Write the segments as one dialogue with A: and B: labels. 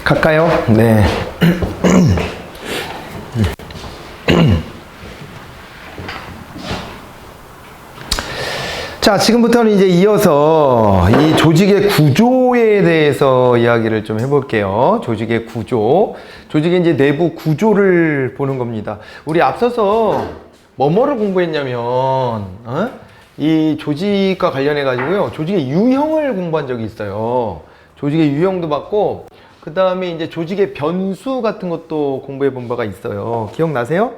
A: 갈까요? 네. 자, 지금부터는 이제 이어서 이 조직의 구조에 대해서 이야기를 좀 해볼게요. 조직의 구조. 조직의 이제 내부 구조를 보는 겁니다. 우리 앞서서 뭐를 공부했냐면, 이 조직과 관련해가지고요. 조직의 유형을 공부한 적이 있어요. 조직의 유형도 봤고, 그 다음에 이제 조직의 변수 같은 것도 공부해 본 바가 있어요. 기억나세요?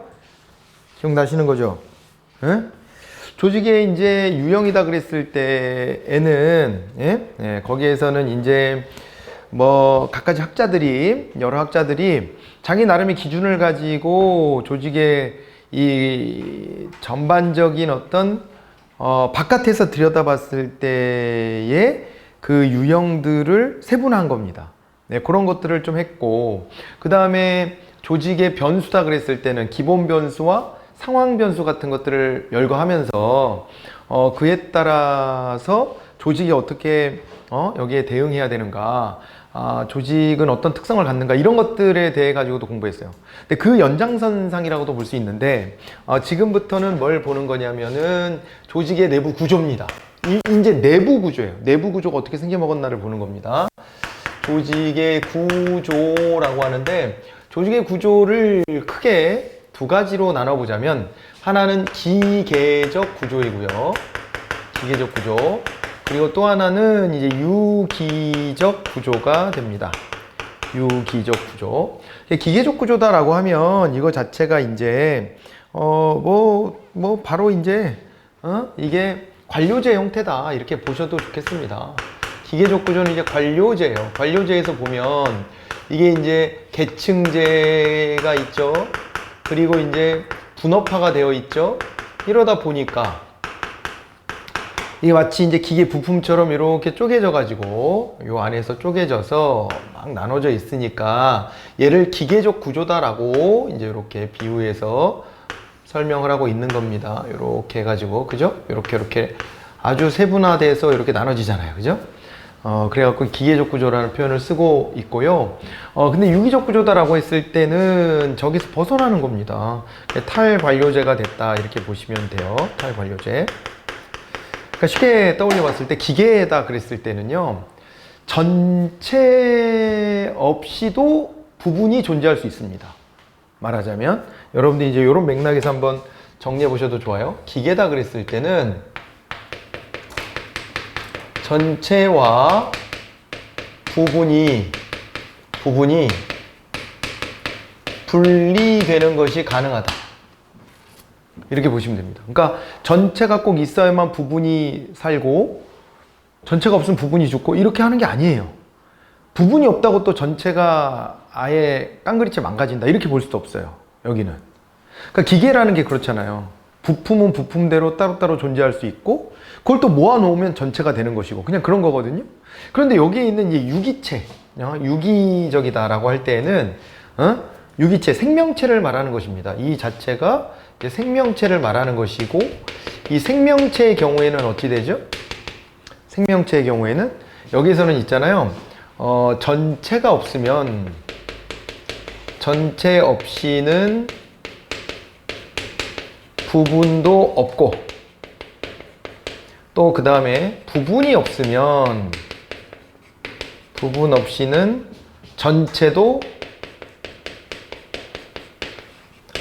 A: 기억나시는 거죠? 조직의 이제 유형이다 그랬을 때에는, 거기에서는 이제 뭐 각가지 학자들이, 여러 학자들이 자기 나름의 기준을 가지고 조직의 이 전반적인 어떤 바깥에서 들여다봤을 때의 그 유형들을 세분화한 겁니다. 네, 그런 것들을 좀 했고, 그 다음에 조직의 변수다 그랬을 때는 기본 변수와 상황 변수 같은 것들을 열거하면서 그에 따라서 조직이 어떻게 여기에 대응해야 되는가, 조직은 어떤 특성을 갖는가, 이런 것들에 대해 가지고도 공부했어요. 근데 그 연장선상이라고도 볼 수 있는데, 지금부터는 뭘 보는 거냐면은 조직의 내부 구조입니다. 이제 내부 구조예요. 내부 구조가 어떻게 생겨먹었나를 보는 겁니다. 조직의 구조라고 하는데, 조직의 구조를 크게 두 가지로 나눠보자면, 하나는 기계적 구조이고요. 기계적 구조. 그리고 또 하나는 이제 유기적 구조가 됩니다. 유기적 구조. 기계적 구조다라고 하면 이거 자체가 이제 바로 이제 이게 관료제 형태다, 이렇게 보셔도 좋겠습니다. 기계적 구조는 이제 관료제예요. 관료제에서 보면 이게 이제 계층제가 있죠. 그리고 이제 분업화가 되어 있죠. 이러다 보니까 이게 마치 이제 기계 부품처럼 이렇게 쪼개져 가지고 요 안에서 쪼개져서 막 나눠져 있으니까 얘를 기계적 구조다라고 이제 이렇게 비유해서 설명을 하고 있는 겁니다. 이렇게 해가지고, 그죠? 이렇게 아주 세분화돼서 이렇게 나눠지잖아요. 그죠? 그래갖고 기계적 구조라는 표현을 쓰고 있고요. 근데 유기적 구조다라고 했을 때는 저기서 벗어나는 겁니다. 탈관료제가 됐다, 이렇게 보시면 돼요. 탈관료제. 그러니까 쉽게 떠올려 봤을 때 기계다 그랬을 때는요, 전체 없이도 부분이 존재할 수 있습니다. 말하자면 여러분들이 이제 이런 맥락에서 한번 정리해 보셔도 좋아요. 기계다 그랬을 때는 전체와 부분이 분리되는 것이 가능하다, 이렇게 보시면 됩니다. 그러니까 전체가 꼭 있어야만 부분이 살고, 전체가 없으면 부분이 죽고, 이렇게 하는 게 아니에요. 부분이 없다고 또 전체가 아예 깡그리째 망가진다, 이렇게 볼 수도 없어요. 여기는. 그러니까 기계라는 게 그렇잖아요. 부품은 부품대로 따로따로 존재할 수 있고, 그걸 또 모아놓으면 전체가 되는 것이고, 그냥 그런 거거든요. 그런데 여기에 있는 이 유기체, 유기적이다라고 할 때에는 유기체, 생명체를 말하는 것입니다. 이 자체가 생명체를 말하는 것이고, 이 생명체의 경우에는 어찌 되죠? 생명체의 경우에는 여기서는 있잖아요. 전체가 없으면, 전체 없이는 부분도 없고, 또 그 다음에 부분이 없으면 부분 없이는 전체도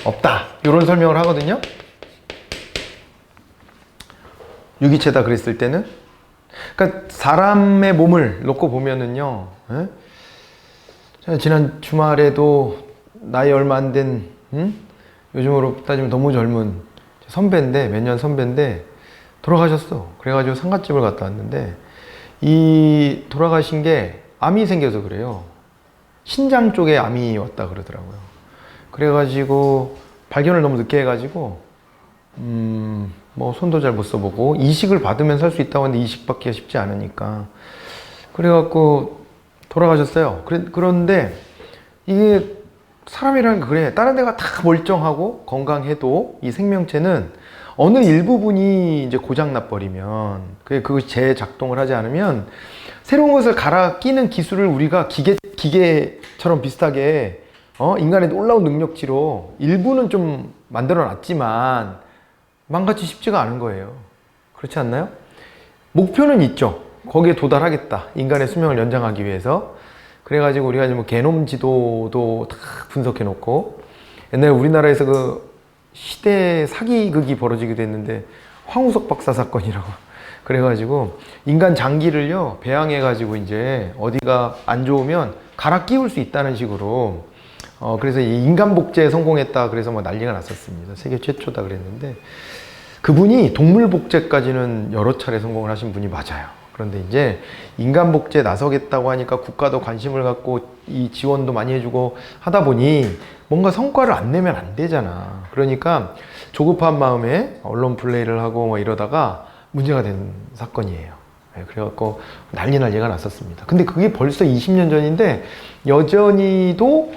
A: 없다, 이런 설명을 하거든요. 유기체다 그랬을 때는, 그러니까 사람의 몸을 놓고 보면은요, 지난 주말에도 나이 얼마 안 된, 요즘으로 따지면 너무 젊은 선배인데, 몇 년 선배인데 돌아가셨어. 그래가지고 상갓집을 갔다 왔는데, 이 돌아가신 게 암이 생겨서 그래요. 신장 쪽에 암이 왔다 그러더라고요. 그래가지고 발견을 너무 늦게 해가지고 뭐 손도 잘 못 써보고, 이식을 받으면 살 수 있다고 하는데 이식 받기가 쉽지 않으니까, 그래갖고 돌아가셨어요. 그런데 이게 사람이라는 게 그래. 다른 데가 다 멀쩡하고 건강해도 이 생명체는 어느 일부분이 이제 고장나 버리면, 그것이 재작동을 하지 않으면, 새로운 것을 갈아 끼는 기술을 우리가 기계처럼 비슷하게, 인간의 놀라운 능력치로 일부는 좀 만들어 놨지만, 망가지 쉽지가 않은 거예요. 그렇지 않나요? 목표는 있죠. 거기에 도달하겠다. 인간의 수명을 연장하기 위해서. 그래가지고 우리가 뭐 게놈 지도도 다 분석해 놓고, 옛날에 우리나라에서 그 시대 사기극이 벌어지기도 했는데, 황우석 박사 사건이라고. 그래가지고 인간 장기를요, 배양해가지고 이제 어디가 안 좋으면 갈아 끼울 수 있다는 식으로, 그래서 이 인간 복제에 성공했다. 그래서 뭐 난리가 났었습니다. 세계 최초다 그랬는데, 그분이 동물 복제까지는 여러 차례 성공을 하신 분이 맞아요. 그런데 이제 인간 복제에 나서겠다고 하니까 국가도 관심을 갖고 이 지원도 많이 해주고 하다 보니 뭔가 성과를 안 내면 안 되잖아. 그러니까 조급한 마음에 언론 플레이를 하고 뭐 이러다가 문제가 된 사건이에요. 그래갖고 난리가 났었습니다. 근데 그게 벌써 20년 전인데 여전히도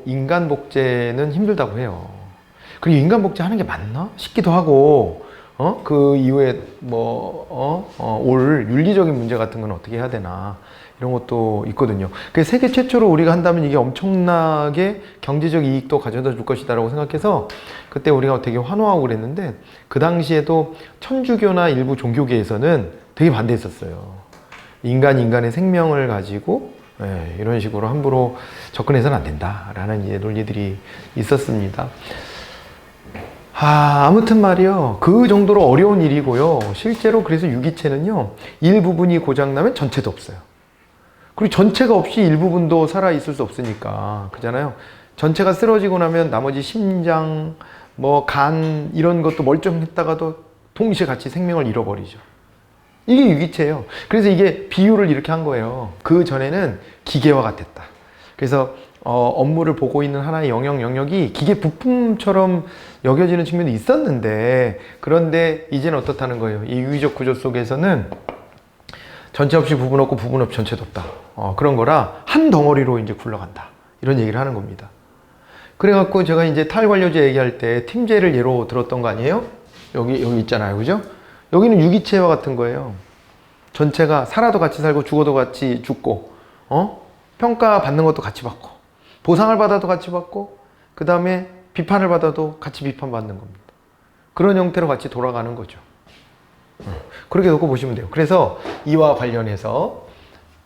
A: 인간 복제는 힘들다고 해요. 그리고 인간 복제 하는 게 맞나 싶기도 하고, 그 이후에 올 윤리적인 문제 같은 건 어떻게 해야 되나, 이런 것도 있거든요. 그래서 세계 최초로 우리가 한다면 이게 엄청나게 경제적 이익도 가져다 줄 것이다라고 생각해서 그때 우리가 되게 환호하고 그랬는데, 그 당시에도 천주교나 일부 종교계에서는 되게 반대했었어요. 인간의 생명을 가지고 이런 식으로 함부로 접근해서는 안 된다라는 이제 논리들이 있었습니다. 아무튼 말이요. 그 정도로 어려운 일이고요. 실제로 그래서 유기체는요, 일부분이 고장나면 전체도 없어요. 그리고 전체가 없이 일부분도 살아있을 수 없으니까. 그잖아요. 전체가 쓰러지고 나면 나머지 심장, 간, 이런 것도 멀쩡했다가도 동시에 같이 생명을 잃어버리죠. 이게 유기체예요. 그래서 이게 비유를 이렇게 한 거예요. 그 전에는 기계화 같았다. 그래서 업무를 보고 있는 하나의 영역이 기계 부품처럼 여겨지는 측면이 있었는데, 그런데 이제는 어떻다는 거예요. 이 유기적 구조 속에서는 전체 없이 부분 없고 부분 없이 전체도 없다. 그런 거라 한 덩어리로 이제 굴러간다. 이런 얘기를 하는 겁니다. 그래갖고 제가 이제 탈관료제 얘기할 때 팀제를 예로 들었던 거 아니에요? 여기 있잖아요. 그죠? 여기는 유기체와 같은 거예요. 전체가 살아도 같이 살고 죽어도 같이 죽고, 평가받는 것도 같이 받고, 보상을 받아도 같이 받고, 그 다음에 비판을 받아도 같이 비판받는 겁니다. 그런 형태로 같이 돌아가는 거죠. 그렇게 놓고 보시면 돼요. 그래서 이와 관련해서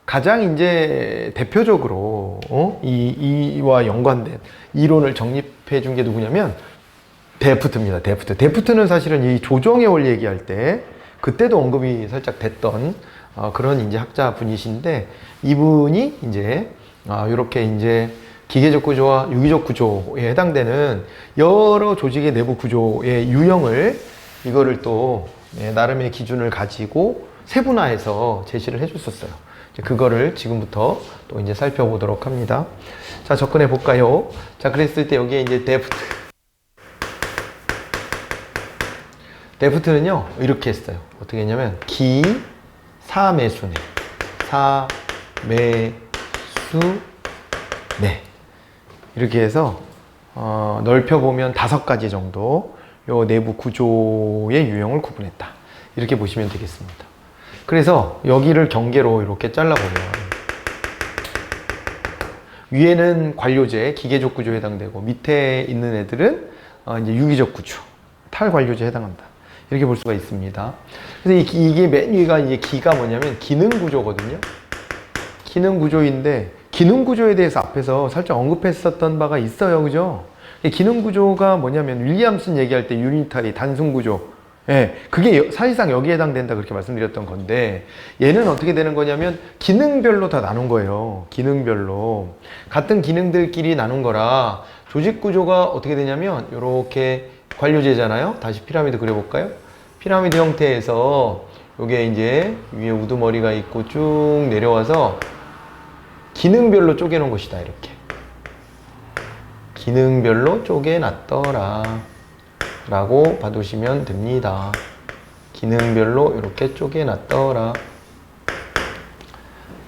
A: 가장 이제 대표적으로 이와 연관된 이론을 정립해 준 게 누구냐면 데프트입니다. 데프트는 사실은 이 조정의 원리 얘기할 때 그때도 언급이 살짝 됐던 그런 이제 학자 분이신데, 이분이 이제 이렇게 이제 기계적 구조와 유기적 구조에 해당되는 여러 조직의 내부 구조의 유형을, 이거를 또 나름의 기준을 가지고 세분화해서 제시를 해줬었어요. 그거를 지금부터 또 이제 살펴보도록 합니다. 자, 접근해 볼까요? 자, 그랬을 때 여기에 이제 데프트는요 이렇게 했어요. 어떻게 했냐면 사매수네, 이렇게 해서 넓혀보면 5가지 정도 요 내부 구조의 유형을 구분했다. 이렇게 보시면 되겠습니다. 그래서 여기를 경계로 이렇게 잘라보면 위에는 관료제, 기계적 구조에 해당되고, 밑에 있는 애들은 이제 유기적 구조, 탈관료제에 해당한다. 이렇게 볼 수가 있습니다. 그래서 이게 맨 위가 이제 기가 뭐냐면 기능 구조거든요. 기능 구조인데, 기능 구조에 대해서 앞에서 살짝 언급했었던 바가 있어요. 그죠? 기능 구조가 뭐냐면 윌리엄슨 얘기할 때 유니타리, 단순 구조. 그게 사실상 여기에 해당된다 그렇게 말씀드렸던 건데, 얘는 어떻게 되는 거냐면 기능별로 다 나눈 거예요. 기능별로. 같은 기능들끼리 나눈 거라 조직 구조가 어떻게 되냐면 이렇게 관료제잖아요. 다시 피라미드 그려볼까요? 피라미드 형태에서 요게 이제 위에 우두머리가 있고 쭉 내려와서 기능별로 쪼개놓은 것이다. 이렇게 기능별로 쪼개놨더라 라고 봐두시면 됩니다. 기능별로 이렇게 쪼개놨더라,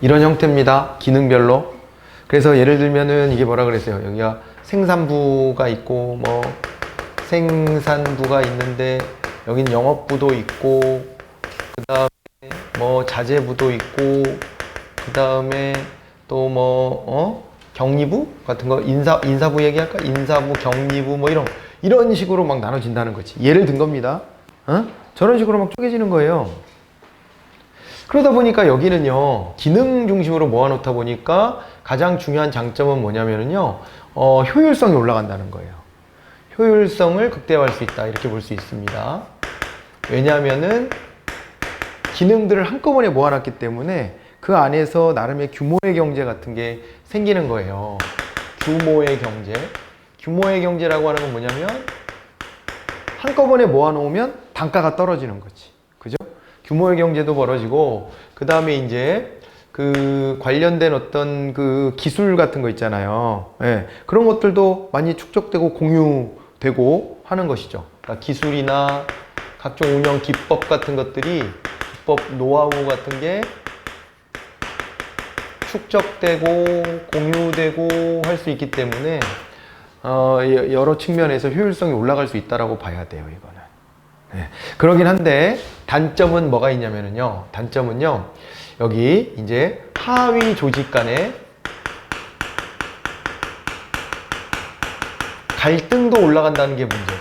A: 이런 형태입니다. 기능별로. 그래서 예를 들면은 이게 뭐라 그랬어요? 여기가 생산부가 있고 생산부가 있는데 여긴 영업부도 있고 그 다음에 뭐 자재부도 있고 그 다음에 또 뭐 격리부 같은 거 인사부 얘기할까? 인사부, 격리부 뭐 이런 식으로 막 나눠진다는 거지. 예를 든 겁니다. 저런 식으로 막 쪼개지는 거예요. 그러다 보니까 여기는요 기능 중심으로 모아놓다 보니까 가장 중요한 장점은 뭐냐면요 효율성이 올라간다는 거예요. 효율성을 극대화할 수 있다 이렇게 볼 수 있습니다. 왜냐하면은 기능들을 한꺼번에 모아놨기 때문에 그 안에서 나름의 규모의 경제 같은 게 생기는 거예요. 규모의 경제. 규모의 경제라고 하는 건 뭐냐면 한꺼번에 모아놓으면 단가가 떨어지는 거지. 그죠? 규모의 경제도 벌어지고 그 다음에 이제 그 관련된 어떤 그 기술 같은 거 있잖아요. 예, 그런 것들도 많이 축적되고 공유되고 하는 것이죠. 그러니까 기술이나 각종 운영 기법 같은 것들이 기법 노하우 같은 게 축적되고 공유되고 할 수 있기 때문에 여러 측면에서 효율성이 올라갈 수 있다라고 봐야 돼요, 이거는. 네. 그러긴 한데 단점은 뭐가 있냐면요. 단점은요. 여기 이제 하위 조직 간의 갈등도 올라간다는 게 문제예요.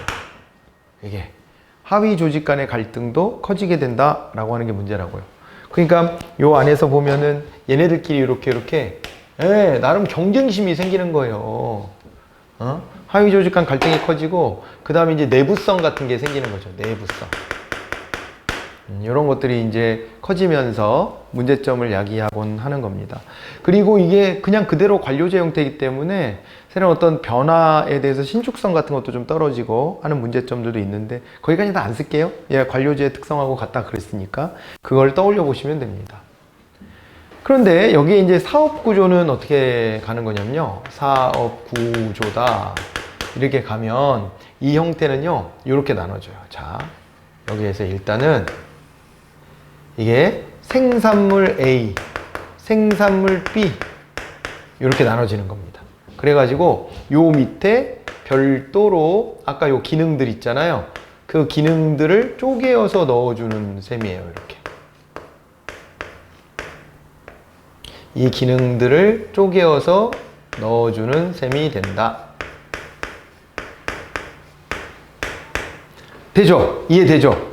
A: 이게 하위 조직 간의 갈등도 커지게 된다라고 하는 게 문제라고요. 그러니까 요 안에서 보면은 얘네들끼리 이렇게 나름 경쟁심이 생기는 거예요. 하위 조직 간 갈등이 커지고 그 다음에 이제 내부성 같은 게 생기는 거죠. 내부성. 이런 것들이 이제 커지면서 문제점을 야기하곤 하는 겁니다. 그리고 이게 그냥 그대로 관료제 형태이기 때문에 새로운 어떤 변화에 대해서 신축성 같은 것도 좀 떨어지고 하는 문제점들도 있는데 거기까지 다 안 쓸게요. 예, 관료제의 특성하고 같다 그랬으니까 그걸 떠올려 보시면 됩니다. 그런데 여기에 이제 사업 구조는 어떻게 가는 거냐면요. 사업 구조다. 이렇게 가면 이 형태는요. 이렇게 나눠져요. 자, 여기에서 일단은 이게 생산물 A, 생산물 B 이렇게 나눠지는 겁니다. 그래가지고 요 밑에 별도로 아까 요 기능들 있잖아요. 그 기능들을 쪼개어서 넣어주는 셈이에요. 이렇게. 이 기능들을 쪼개어서 넣어주는 셈이 된다. 되죠? 이해되죠?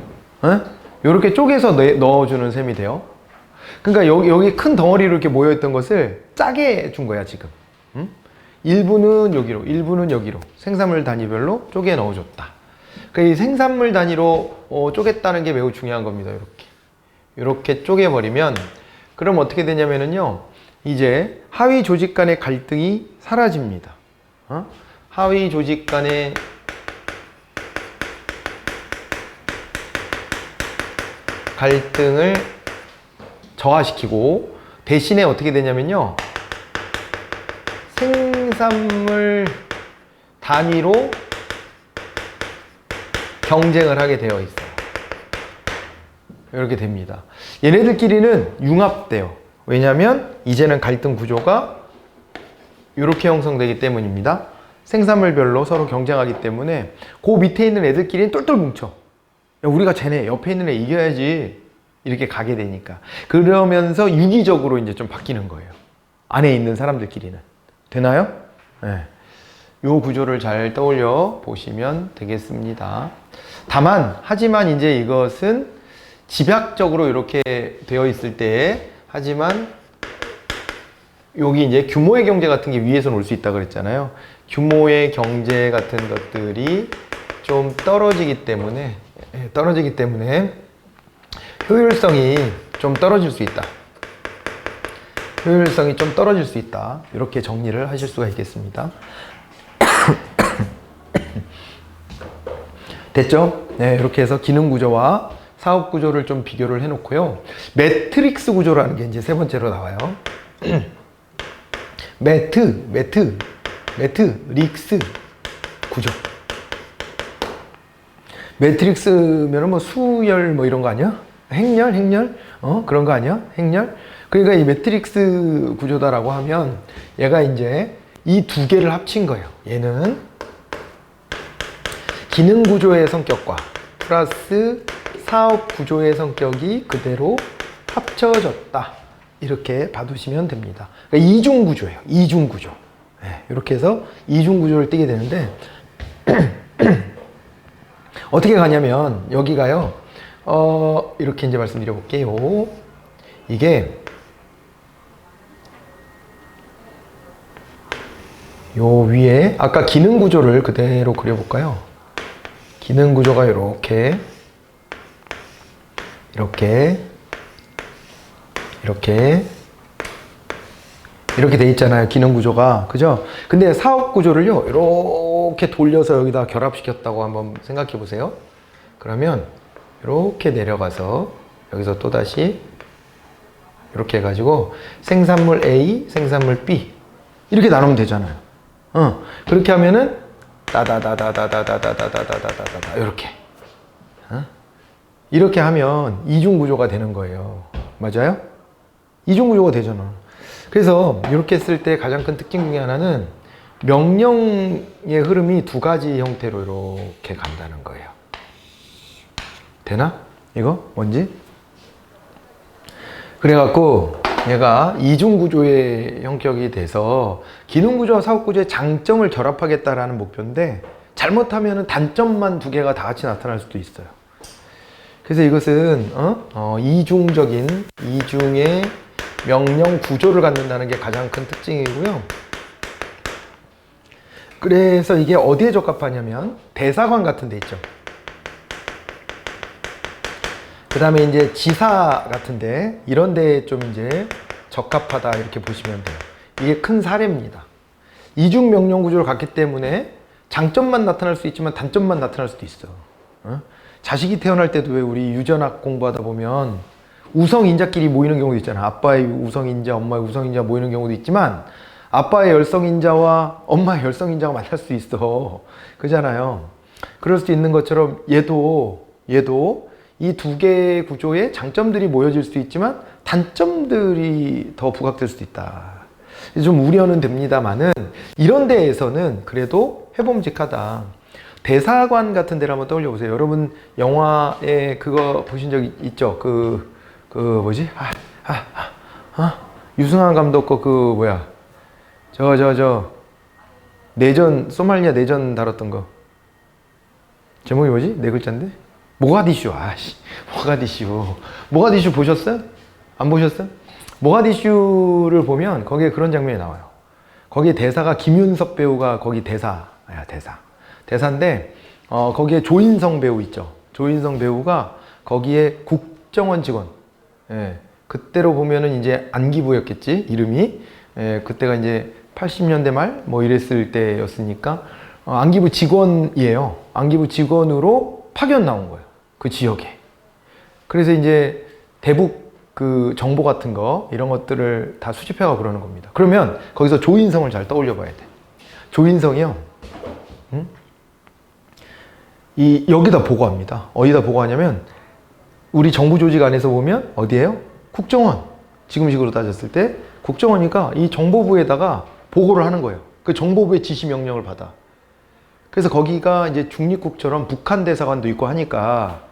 A: 이렇게 쪼개서 넣어주는 셈이 돼요. 그러니까 여기 큰 덩어리로 이렇게 모여있던 것을 짜게 준 거야, 지금. 일부는 여기로, 일부는 여기로. 생산물 단위별로 쪼개 넣어줬다. 그러니까 이 생산물 단위로 쪼갰다는 게 매우 중요한 겁니다, 이렇게. 이렇게 쪼개버리면, 그럼 어떻게 되냐면요. 이제 하위 조직 간의 갈등이 사라집니다. 하위 조직 간의 갈등을 저하시키고 대신에 어떻게 되냐면요. 생산물 단위로 경쟁을 하게 되어 있어요. 이렇게 됩니다. 얘네들끼리는 융합돼요. 왜냐하면 이제는 갈등 구조가 이렇게 형성되기 때문입니다. 생산물별로 서로 경쟁하기 때문에 그 밑에 있는 애들끼리는 똘똘 뭉쳐. 야, 우리가 쟤네 옆에 있는 애 이겨야지. 이렇게 가게 되니까. 그러면서 유기적으로 이제 좀 바뀌는 거예요. 안에 있는 사람들끼리는. 되나요? 네. 요 구조를 잘 떠올려 보시면 되겠습니다. 하지만 이제 이것은 집약적으로 이렇게 되어 있을 때, 하지만 여기 이제 규모의 경제 같은 게 위에서 올 수 있다 그랬잖아요. 규모의 경제 같은 것들이 좀 떨어지기 때문에 효율성이 좀 떨어질 수 있다. 효율성이 좀 떨어질 수 있다. 이렇게 정리를 하실 수가 있겠습니다. 됐죠? 네, 이렇게 해서 기능 구조와 사업 구조를 좀 비교를 해놓고요. 매트릭스 구조라는 게 이제 세 번째로 나와요. 매트릭스 구조. 매트릭스면은 뭐 수열 뭐 이런 거 아니야? 행렬? 그런 거 아니야? 행렬? 그러니까 이 매트릭스 구조다라고 하면 얘가 이제 이 두 개를 합친 거예요. 얘는 기능 구조의 성격과 플러스 사업 구조의 성격이 그대로 합쳐졌다. 이렇게 봐두시면 됩니다. 그러니까 이중 구조예요. 이중 구조. 네, 이렇게 해서 이중 구조를 띄게 되는데 어떻게 가냐면 여기가요. 이렇게 이제 말씀드려 볼게요. 이게 요 위에 아까 기능 구조를 그대로 그려볼까요? 기능 구조가 이렇게 돼 있잖아요. 기능 구조가. 그죠? 근데 사업 구조를요, 이렇게 돌려서 여기다 결합시켰다고 한번 생각해 보세요. 그러면 이렇게 내려가서 여기서 또다시 이렇게 해가지고 생산물 A, 생산물 B 이렇게 나누면 되잖아요. 그렇게 하면은 따다다다다다다다다다다다다 이렇게 이렇게 하면 이중 구조가 되는 거예요. 맞아요? 이중 구조가 되잖아. 그래서 이렇게 했을 때 가장 큰 특징 중에 하나는 명령의 흐름이 두 가지 형태로 이렇게 간다는 거예요. 되나? 이거 뭔지? 그래갖고 얘가 이중 구조의 형격이 돼서 기능 구조와 사업 구조의 장점을 결합하겠다라는 목표인데 잘못하면 단점만 두 개가 다 같이 나타날 수도 있어요. 그래서 이것은 이중의 명령 구조를 갖는다는 게 가장 큰 특징이고요. 그래서 이게 어디에 적합하냐면 대사관 같은 데 있죠. 그 다음에 이제 지사 같은데 이런 데에 좀 이제 적합하다 이렇게 보시면 돼요. 이게 큰 사례입니다. 이중 명령 구조를 갖기 때문에 장점만 나타날 수 있지만 단점만 나타날 수도 있어. 자식이 태어날 때도 왜 우리 유전학 공부하다 보면 우성인자끼리 모이는 경우도 있잖아. 아빠의 우성인자, 엄마의 우성인자 모이는 경우도 있지만 아빠의 열성인자와 엄마의 열성인자가 만날 수 있어. 그잖아요. 그럴 수도 있는 것처럼 얘도 이 두 개의 구조에 장점들이 모여질 수도 있지만 단점들이 더 부각될 수도 있다. 좀 우려는 됩니다만은 이런 데에서는 그래도 해봄직하다. 대사관 같은 데를 한번 떠올려 보세요. 여러분 영화에 그거 보신 적 있죠? 뭐지? 유승환 감독 거 뭐야? 소말리아 내전 다뤘던 거. 제목이 뭐지? 네 글자인데? 모가디슈. 모가디슈 보셨어요? 안 보셨어요? 모가디슈를 보면 거기에 그런 장면이 나와요. 거기에 대사가 김윤석 배우가 거기 대사인데 거기에 조인성 배우 있죠. 조인성 배우가 거기에 국정원 직원. 예, 그때로 보면은 이제 안기부였겠지 이름이. 예, 그때가 이제 80년대 말 뭐 이랬을 때였으니까 안기부 직원이에요. 안기부 직원으로 파견 나온 거예요. 그 지역에. 그래서 이제 대북 그 정보 같은 거 이런 것들을 다 수집해가 그러는 겁니다. 그러면 거기서 조인성을 잘 떠올려 봐야 돼. 조인성이요. 여기다 보고합니다. 어디다 보고하냐면 우리 정부 조직 안에서 보면 어디예요? 국정원. 지금식으로 따졌을 때 국정원이니까 이 정보부에다가 보고를 하는 거예요. 그 정보부의 지시 명령을 받아. 그래서 거기가 이제 중립국처럼 북한 대사관도 있고 하니까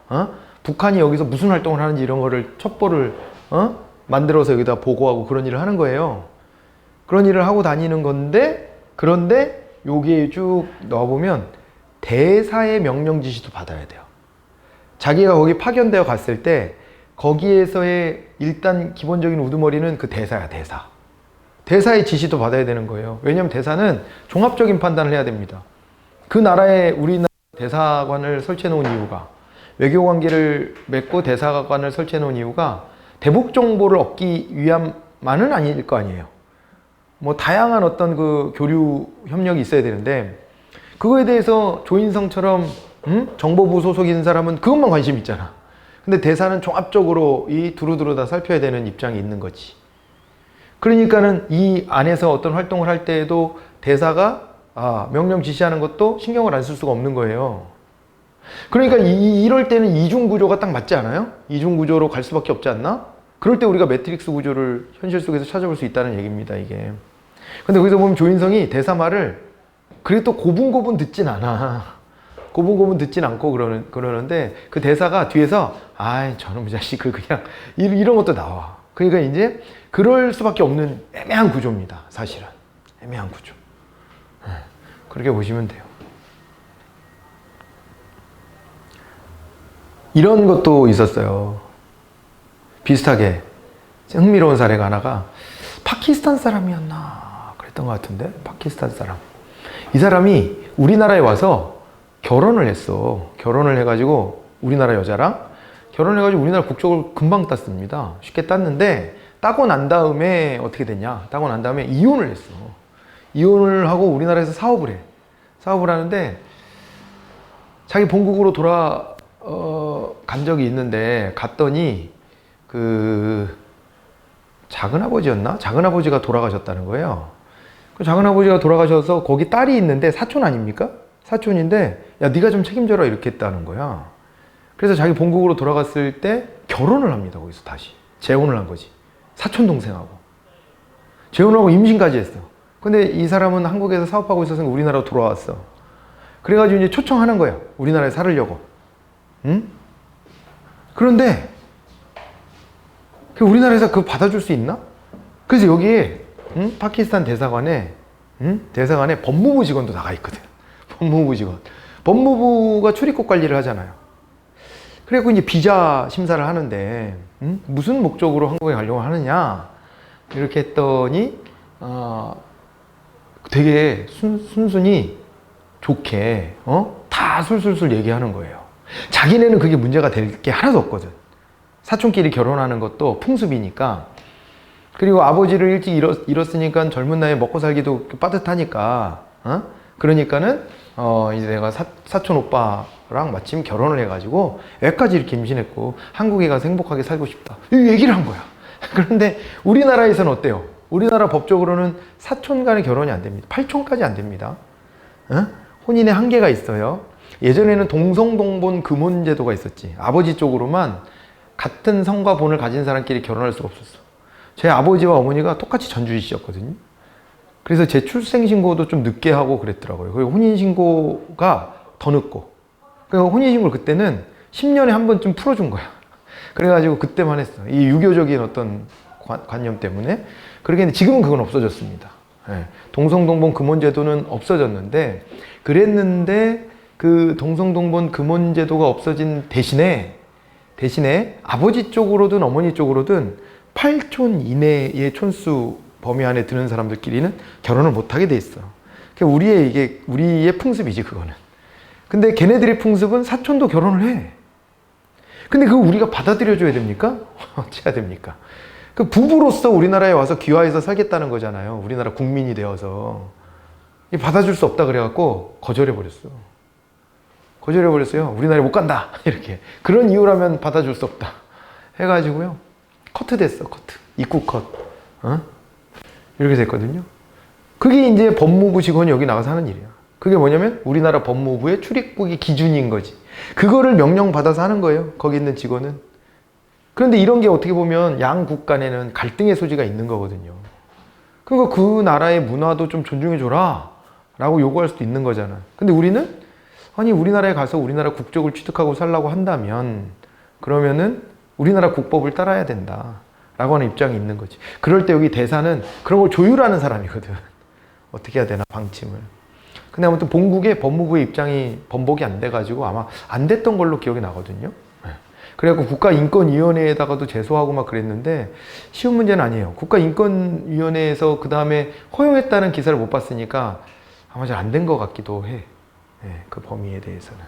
A: 북한이 여기서 무슨 활동을 하는지 이런 거를 첩보를 만들어서 여기다 보고하고 그런 일을 하는 거예요. 그런 일을 하고 다니는 건데 그런데 여기에 쭉 넣어보면 대사의 명령 지시도 받아야 돼요. 자기가 거기 파견되어 갔을 때 거기에서의 일단 기본적인 우두머리는 그 대사야, 대사. 대사의 지시도 받아야 되는 거예요. 왜냐하면 대사는 종합적인 판단을 해야 됩니다. 그 나라에 우리나라 대사관을 설치해 놓은 이유가 외교관계를 맺고 대사관을 설치해 놓은 이유가 대북 정보를 얻기 위함만은 아닐 거 아니에요. 뭐 다양한 어떤 그 교류 협력이 있어야 되는데 그거에 대해서 조인성처럼 정보부 소속인 사람은 그것만 관심 있잖아. 근데 대사는 종합적으로 이 두루두루 다 살펴야 되는 입장이 있는 거지. 그러니까는 이 안에서 어떤 활동을 할 때에도 대사가 명령 지시하는 것도 신경을 안 쓸 수가 없는 거예요. 그러니까 이럴 때는 이중 구조가 딱 맞지 않아요? 이중 구조로 갈 수밖에 없지 않나? 그럴 때 우리가 매트릭스 구조를 현실 속에서 찾아볼 수 있다는 얘기입니다, 이게. 근데 거기서 보면 조인성이 대사 말을 그래도 고분고분 듣진 않아. 고분고분 듣진 않고 그러는데 그 대사가 뒤에서 아이 저놈의 자식 그냥 이런 것도 나와. 그러니까 이제 그럴 수밖에 없는 애매한 구조입니다. 사실은 애매한 구조. 그렇게 보시면 돼요. 이런 것도 있었어요. 비슷하게 흥미로운 사례가 하나가 파키스탄 사람이었나 그랬던 것 같은데, 파키스탄 사람. 이 사람이 우리나라에 와서 결혼을 했어. 결혼을 해가지고 우리나라 여자랑 결혼해가지고 우리나라 국적을 금방 땄습니다. 쉽게 땄는데 따고 난 다음에 어떻게 됐냐? 따고 난 다음에 이혼을 했어. 이혼을 하고 우리나라에서 사업을 해. 사업을 하는데 자기 본국으로 간 적이 있는데 갔더니 그 작은아버지였나? 작은아버지가 돌아가셨다는 거예요. 그 작은아버지가 돌아가셔서 거기 딸이 있는데 사촌 아닙니까? 사촌인데 야 네가 좀 책임져라 이렇게 했다는 거야. 그래서 자기 본국으로 돌아갔을 때 결혼을 합니다. 거기서 다시 재혼을 한 거지. 사촌 동생하고 재혼하고 임신까지 했어. 근데 이 사람은 한국에서 사업하고 있어서 우리나라로 돌아왔어. 그래가지고 이제 초청하는 거야. 우리나라에 살으려고. 응? 그런데 우리나라에서 그거 받아줄 수 있나? 그래서 여기에 파키스탄 대사관에 법무부 직원도 나가 있거든. 법무부 직원. 법무부가 출입국 관리를 하잖아요. 그래갖고 이제 비자 심사를 하는데 무슨 목적으로 한국에 가려고 하느냐 이렇게 했더니 되게 순순히 좋게 다 술술술 얘기하는 거예요. 자기네는 그게 문제가 될 게 하나도 없거든. 사촌끼리 결혼하는 것도 풍습이니까. 그리고 아버지를 일찍 잃었으니까 젊은 나이에 먹고 살기도 빠듯하니까 그러니까는 이제 내가 사촌 오빠랑 마침 결혼을 해가지고 애까지 이렇게 임신했고 한국에 가서 행복하게 살고 싶다 이 얘기를 한 거야. 그런데 우리나라에서는 어때요? 우리나라 법적으로는 사촌 간의 결혼이 안 됩니다. 팔촌까지 안 됩니다. 혼인의 한계가 있어요. 예전에는 동성동본 금혼제도가 있었지. 아버지 쪽으로만 같은 성과 본을 가진 사람끼리 결혼할 수가 없었어. 제 아버지와 어머니가 똑같이 전주이시였거든요. 그래서 제 출생신고도 좀 늦게 하고 그랬더라고요. 그리고 혼인신고가 더 늦고. 그러니까 혼인신고를 그때는 10년에 한 번쯤 풀어준 거야. 그래가지고 그때만 했어. 이 유교적인 어떤 관념 때문에. 그러게 했는데 지금은 그건 없어졌습니다. 예. 동성동본 금혼제도는 없어졌는데, 그랬는데 그 동성동본 금혼제도가 없어진 대신에 아버지 쪽으로든 어머니 쪽으로든 8촌 이내의 촌수 범위 안에 드는 사람들끼리는 결혼을 못하게 돼 있어. 그러니까 우리의 풍습이지 그거는. 근데 걔네들의 풍습은 사촌도 결혼을 해. 근데 그거 우리가 받아들여줘야 됩니까? 어찌 해야 됩니까? 그 부부로서 우리나라에 와서 귀화해서 살겠다는 거잖아요. 우리나라 국민이 되어서. 받아줄 수 없다 그래갖고 거절해버렸어. 거절해버렸어요. 우리나라에 못 간다. 이렇게. 그런 이유라면 받아줄 수 없다. 해가지고요. 커트 됐어. 커트. 입국 컷. 이렇게 됐거든요. 그게 이제 법무부 직원이 여기 나가서 하는 일이야. 그게 뭐냐면 우리나라 법무부의 출입국의 기준인 거지. 그거를 명령받아서 하는 거예요. 거기 있는 직원은. 그런데 이런 게 어떻게 보면 양국 간에는 갈등의 소지가 있는 거거든요. 그러니까 그 나라의 문화도 좀 존중해줘라 라고 요구할 수도 있는 거잖아. 근데 우리는 아니 우리나라에 가서 우리나라 국적을 취득하고 살라고 한다면 그러면은 우리나라 국법을 따라야 된다 라고 하는 입장이 있는 거지. 그럴 때 여기 대사는 그런 걸 조율하는 사람이거든. 어떻게 해야 되나 방침을. 근데 아무튼 본국의 법무부의 입장이 번복이 안 돼가지고 아마 안 됐던 걸로 기억이 나거든요. 그래갖고 국가인권위원회에다가도 제소하고 막 그랬는데 쉬운 문제는 아니에요. 국가인권위원회에서 그 다음에 허용했다는 기사를 못 봤으니까 아마 잘 안 된 것 같기도 해. 그 범위에 대해서는.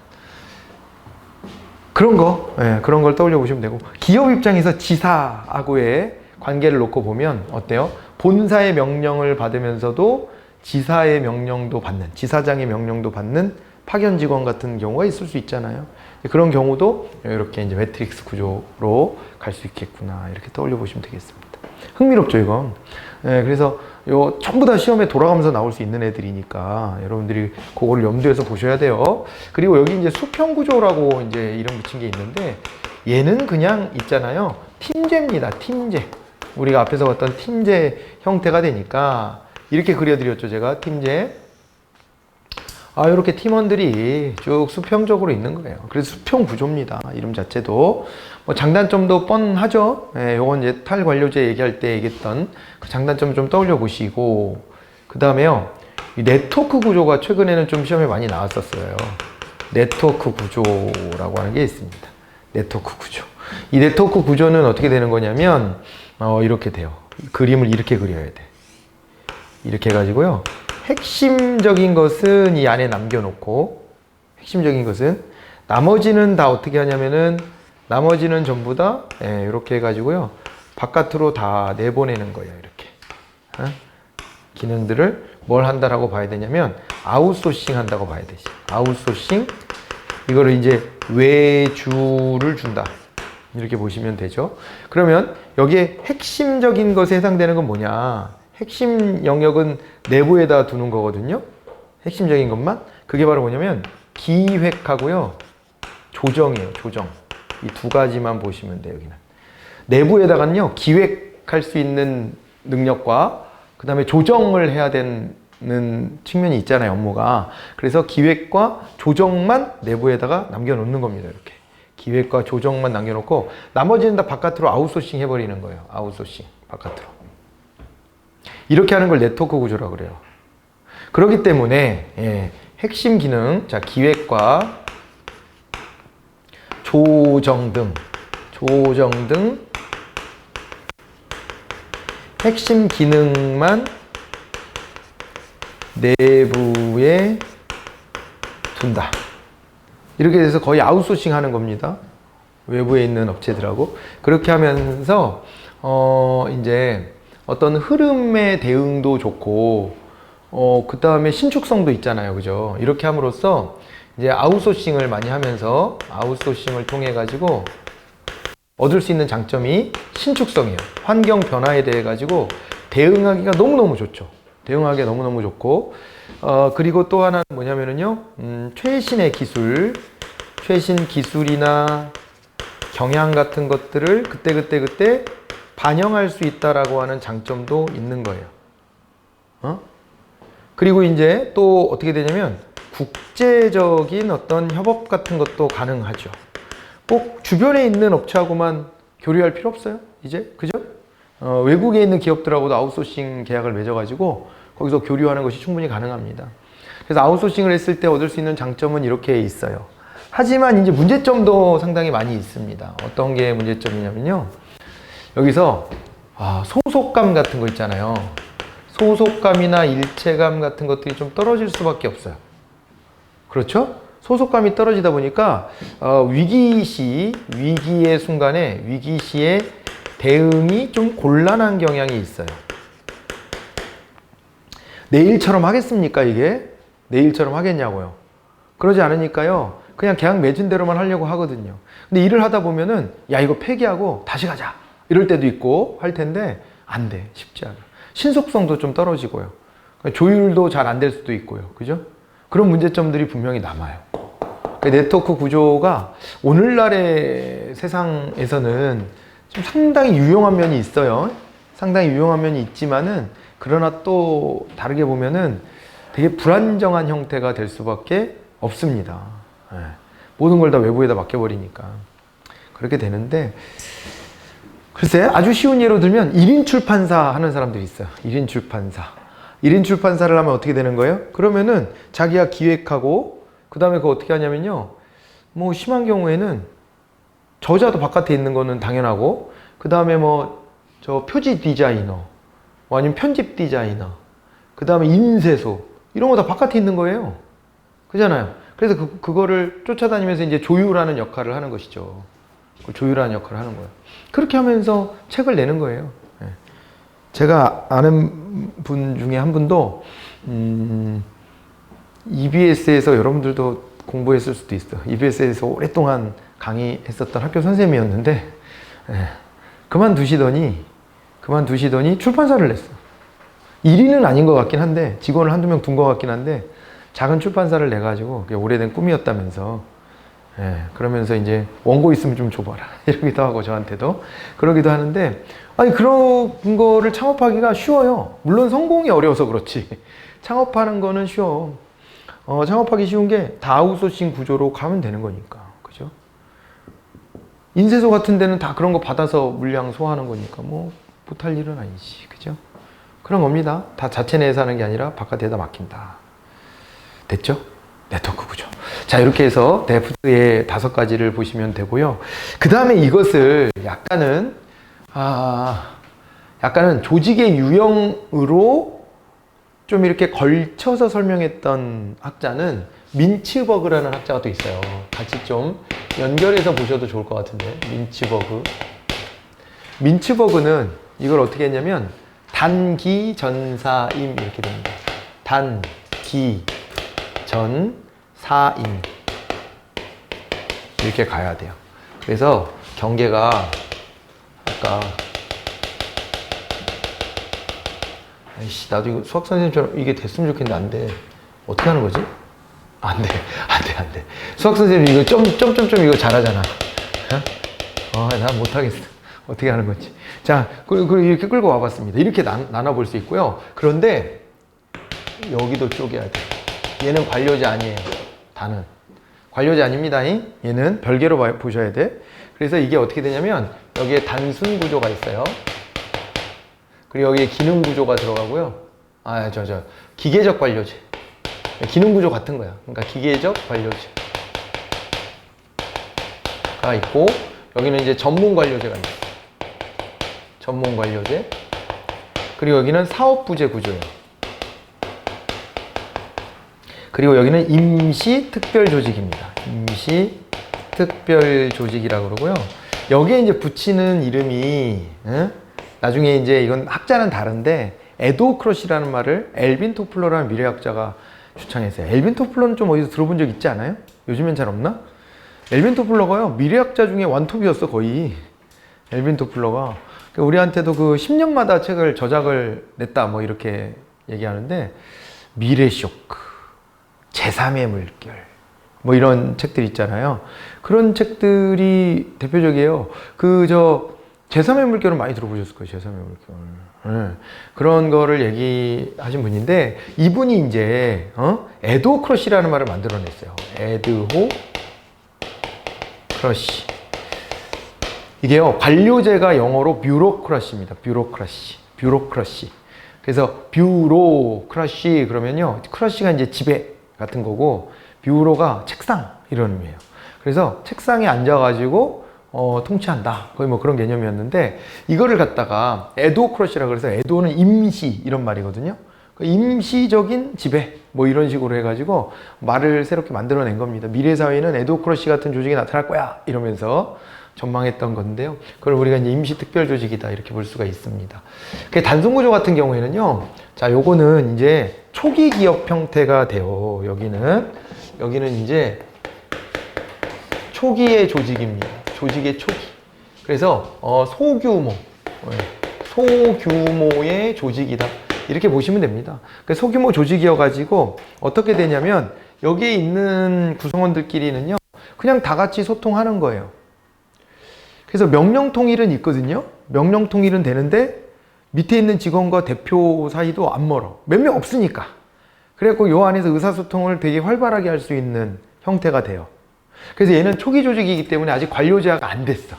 A: 그런 걸 떠올려 보시면 되고, 기업 입장에서 지사하고의 관계를 놓고 보면 어때요? 본사의 명령을 받으면서도 지사의 명령도 받는, 지사장의 명령도 받는 파견 직원 같은 경우가 있을 수 있잖아요. 그런 경우도 이렇게 이제 매트릭스 구조로 갈 수 있겠구나, 이렇게 떠올려 보시면 되겠습니다. 흥미롭죠, 이건. 그래서 요 전부 다 시험에 돌아가면서 나올 수 있는 애들이니까 여러분들이 그거를 염두에서 보셔야 돼요. 그리고 여기 이제 수평 구조라고 이제 이름 붙인 게 있는데, 얘는 그냥 있잖아요. 팀제입니다. 팀제. 우리가 앞에서 봤던 팀제 형태가 되니까 이렇게 그려드렸죠, 제가. 팀제. 이렇게 팀원들이 쭉 수평적으로 있는 거예요. 그래서 수평 구조입니다. 이름 자체도. 뭐 장단점도 뻔하죠. 예, 요건 이제 탈관료제 얘기할 때 얘기했던 그 장단점 좀 떠올려 보시고, 그 다음에요, 이 네트워크 구조가 최근에는 좀 시험에 많이 나왔었어요. 네트워크 구조라고 하는 게 있습니다. 네트워크 구조. 이 네트워크 구조는 어떻게 되는 거냐면, 이렇게 돼요. 그림을 이렇게 그려야 돼. 이렇게 해가지고요. 핵심적인 것은 이 안에 남겨놓고, 핵심적인 것은, 나머지는 다 어떻게 하냐면은, 나머지는 전부 다, 이렇게 해가지고요. 바깥으로 다 내보내는 거예요. 이렇게. 기능들을 뭘 한다라고 봐야 되냐면, 아웃소싱 한다고 봐야 되지. 아웃소싱. 이거를 이제 외주를 준다. 이렇게 보시면 되죠. 그러면 여기에 핵심적인 것에 해당되는 건 뭐냐? 핵심 영역은 내부에다 두는 거거든요. 핵심적인 것만. 그게 바로 뭐냐면 기획하고요. 조정이에요. 조정. 이 두 가지만 보시면 돼요. 여기는. 내부에다가는요. 기획할 수 있는 능력과 그 다음에 조정을 해야 되는 측면이 있잖아요. 업무가. 그래서 기획과 조정만 내부에다가 남겨놓는 겁니다. 이렇게. 기획과 조정만 남겨놓고 나머지는 다 바깥으로 아웃소싱 해버리는 거예요. 아웃소싱. 바깥으로. 이렇게 하는 걸 네트워크 구조라고 그래요. 그렇기 때문에 핵심 기능, 자 기획과 조정 등 핵심 기능만 내부에 둔다. 이렇게 돼서 거의 아웃소싱 하는 겁니다. 외부에 있는 업체들하고. 그렇게 하면서 이제 어떤 흐름의 대응도 좋고 그 다음에 신축성도 있잖아요. 그죠? 이렇게 함으로써 이제 아웃소싱을 많이 하면서 아웃소싱을 통해 가지고 얻을 수 있는 장점이 신축성이에요. 환경 변화에 대해 가지고 대응하기가 너무너무 좋죠. 대응하기가 너무너무 좋고 그리고 또 하나는 뭐냐면은요. 최신의 기술, 최신 기술이나 경향 같은 것들을 그때 반영할 수 있다라고 하는 장점도 있는 거예요. 그리고 이제 또 어떻게 되냐면 국제적인 어떤 협업 같은 것도 가능하죠. 꼭 주변에 있는 업체하고만 교류할 필요 없어요. 이제 그죠? 외국에 있는 기업들하고도 아웃소싱 계약을 맺어가지고 거기서 교류하는 것이 충분히 가능합니다. 그래서 아웃소싱을 했을 때 얻을 수 있는 장점은 이렇게 있어요. 하지만 이제 문제점도 상당히 많이 있습니다. 어떤 게 문제점이냐면요. 여기서 소속감 같은 거 있잖아요. 소속감이나 일체감 같은 것들이 좀 떨어질 수밖에 없어요. 그렇죠? 소속감이 떨어지다 보니까 위기의 순간에 위기 시에 대응이 좀 곤란한 경향이 있어요. 내일처럼 하겠습니까 이게? 내일처럼 하겠냐고요. 그러지 않으니까요. 그냥 계약 맺은 대로만 하려고 하거든요. 근데 일을 하다 보면은 야 이거 폐기하고 다시 가자 이럴 때도 있고 할 텐데 안 돼. 쉽지 않아. 신속성도 좀 떨어지고요. 조율도 잘 안 될 수도 있고요. 그죠? 그런 문제점들이 분명히 남아요. 네트워크 구조가 오늘날의 세상에서는 좀 상당히 유용한 면이 있어요. 상당히 유용한 면이 있지만은 그러나 또 다르게 보면은 되게 불안정한 형태가 될 수밖에 없습니다. 모든 걸 다 외부에다 맡겨버리니까 그렇게 되는데 글쎄 아주 쉬운 예로 들면 1인 출판사 하는 사람들이 있어요. 1인 출판사. 1인 출판사를 하면 어떻게 되는 거예요? 그러면은 자기가 기획하고 그 다음에 그거 어떻게 하냐면요. 뭐 심한 경우에는 저자도 바깥에 있는 거는 당연하고 그 다음에 뭐 저 표지 디자이너 뭐 아니면 편집 디자이너 그 다음에 인쇄소 이런 거 다 바깥에 있는 거예요. 그잖아요. 그래서 그거를 쫓아다니면서 이제 조율하는 역할을 하는 것이죠. 조율하는 역할을 하는 거예요. 그렇게 하면서 책을 내는 거예요. 제가 아는 분 중에 한 분도 EBS에서 여러분들도 공부했을 수도 있어요. EBS에서 오랫동안 강의했었던 학교 선생님이었는데 그만두시더니 출판사를 냈어요. 1위는 아닌 것 같긴 한데 직원을 한두 명 둔 것 같긴 한데 작은 출판사를 내가지고 그게 오래된 꿈이었다면서 그러면서 이제 원고 있으면 좀 줘봐라 이러기도 하고 저한테도 그러기도 하는데 아니 그런 거를 창업하기가 쉬워요. 물론 성공이 어려워서 그렇지 창업하는 거는 쉬워. 창업하기 쉬운 게 다 아웃소싱 구조로 가면 되는 거니까. 그죠? 인쇄소 같은 데는 다 그런 거 받아서 물량 소화하는 거니까 뭐 못할 일은 아니지. 그죠? 그런 겁니다. 다 자체 내에서 하는 게 아니라 바깥에다 맡긴다. 됐죠? 네트워크 구조. 자, 이렇게 해서 데프트의 5가지를 보시면 되고요. 그 다음에 이것을 약간은 조직의 유형으로 좀 이렇게 걸쳐서 설명했던 학자는 민츠버그라는 학자가 또 있어요. 같이 좀 연결해서 보셔도 좋을 것 같은데. 민츠버그는 이걸 어떻게 했냐면 단기전사임 이렇게 됩니다. 단기전사임 이렇게 가야 돼요. 그래서 경계가 아까 아이씨, 나도 이거 수학 선생님처럼 이게 됐으면 좋겠는데 안 돼. 어떻게 하는 거지? 안 돼. 수학 선생님 이거 점점점 이거 잘하잖아. 난 못하겠어. 어떻게 하는 건지. 자, 그리고 이렇게 끌고 와봤습니다. 이렇게 나눠볼 수 있고요. 그런데 여기도 쪼개야 돼. 얘는 관료제 아니에요. 단은. 관료제 아닙니다. 얘는 별개로 보셔야 돼. 그래서 이게 어떻게 되냐면 여기에 단순 구조가 있어요. 그리고 여기에 기능 구조가 들어가고요. 기계적 관료제. 기능 구조 같은 거야. 그러니까 기계적 관료제가 있고, 여기는 이제 전문 관료제가 있어요. 전문 관료제. 그리고 여기는 사업 부재 구조예요. 그리고 여기는 임시 특별 조직입니다. 임시 특별 조직이라고 그러고요. 여기에 이제 붙이는 이름이, 나중에 이제 이건 학자는 다른데, 에도크러시라는 말을 엘빈 토플러라는 미래학자가 주창했어요. 엘빈 토플러는 좀 어디서 들어본 적 있지 않아요? 요즘엔 잘 없나? 엘빈 토플러가요, 미래학자 중에 완톱이었어, 거의. 엘빈 토플러가. 우리한테도 그 10년마다 책을 저작을 냈다, 뭐 이렇게 얘기하는데, 미래 쇼크, 제3의 물결, 뭐 이런 책들 있잖아요. 그런 책들이 대표적이에요. 제3의 물결은 많이 들어보셨을 거예요. 제3의 물결. 그런 거를 얘기하신 분인데, 이분이 이제, 에도크러시라는 말을 만들어냈어요. 에드호 크러시. 이게요, 관료제가 영어로 뷰로크러시입니다. 뷰로크러시. 그래서 뷰로크러시 그러면요, 크러시가 이제 지배 같은 거고, 뷰로가 책상 이런 의미예요. 그래서 책상에 앉아가지고 통치한다. 거의 뭐 그런 개념이었는데, 이거를 갖다가 에도크러시라 그래서, 에도는 임시 이런 말이거든요. 임시적인 지배 뭐 이런 식으로 해가지고 말을 새롭게 만들어낸 겁니다. 미래 사회는 에도크러시 같은 조직이 나타날 거야 이러면서 전망했던 건데요. 그걸 우리가 이제 임시 특별 조직이다 이렇게 볼 수가 있습니다. 그 단순 구조 같은 경우에는요, 자, 요거는 이제 초기 기업 형태가 돼요. 여기는 이제 초기의 조직입니다. 조직의 초기. 그래서 소규모의 조직이다 이렇게 보시면 됩니다. 소규모 조직이어가지고 어떻게 되냐면, 여기에 있는 구성원들끼리는요, 그냥 다 같이 소통하는 거예요. 그래서 명령 통일은 있거든요. 명령 통일은 되는데 밑에 있는 직원과 대표 사이도 안 멀어. 몇 명 없으니까. 그래갖고 요 안에서 의사소통을 되게 활발하게 할 수 있는 형태가 돼요. 그래서 얘는 초기 조직이기 때문에 아직 관료제화가 안 됐어.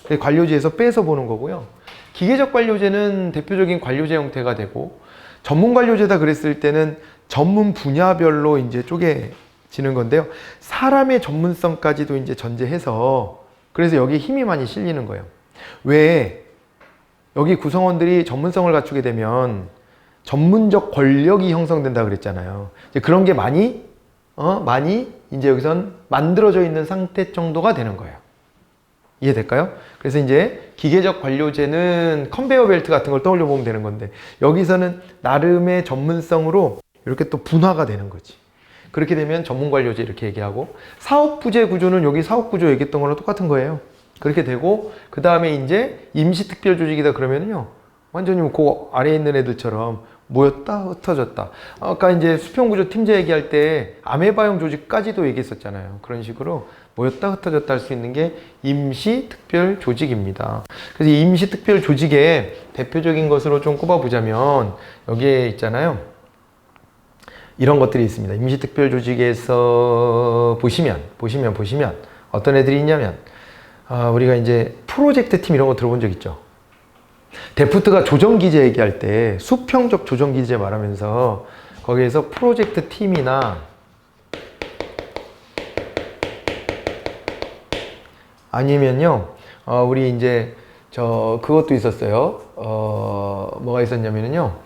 A: 그래서 관료제에서 빼서 보는 거고요. 기계적 관료제는 대표적인 관료제 형태가 되고, 전문 관료제다 그랬을 때는 전문 분야별로 이제 쪼개지는 건데요. 사람의 전문성까지도 이제 전제해서, 그래서 여기에 힘이 많이 실리는 거예요. 왜? 여기 구성원들이 전문성을 갖추게 되면 전문적 권력이 형성된다 그랬잖아요. 이제 그런 게 많이 이제 여기선 만들어져 있는 상태 정도가 되는 거예요. 이해될까요? 그래서 이제 기계적 관료제는 컨베이어 벨트 같은 걸 떠올려 보면 되는 건데, 여기서는 나름의 전문성으로 이렇게 또 분화가 되는 거지. 그렇게 되면 전문 관료제 이렇게 얘기하고, 사업 부재 구조는 여기 사업 구조 얘기했던 거랑 똑같은 거예요. 그렇게 되고, 그 다음에 이제 임시 특별 조직이다 그러면요, 완전히 그 아래에 있는 애들처럼 모였다 흩어졌다. 아까 이제 수평구조 팀제 얘기할 때 아메바형 조직까지도 얘기했었잖아요. 그런 식으로 모였다 흩어졌다 할 수 있는 게 임시 특별 조직입니다. 그래서 이 임시 특별 조직의 대표적인 것으로 좀 꼽아보자면, 여기에 있잖아요. 이런 것들이 있습니다. 임시특별조직에서 보시면 어떤 애들이 있냐면 우리가 이제 프로젝트 팀 이런 거 들어본 적 있죠? 데프트가 조정기제 얘기할 때 수평적 조정기제 말하면서 거기에서 프로젝트 팀이나 아니면요 우리 이제 그것도 있었어요. 뭐가 있었냐면요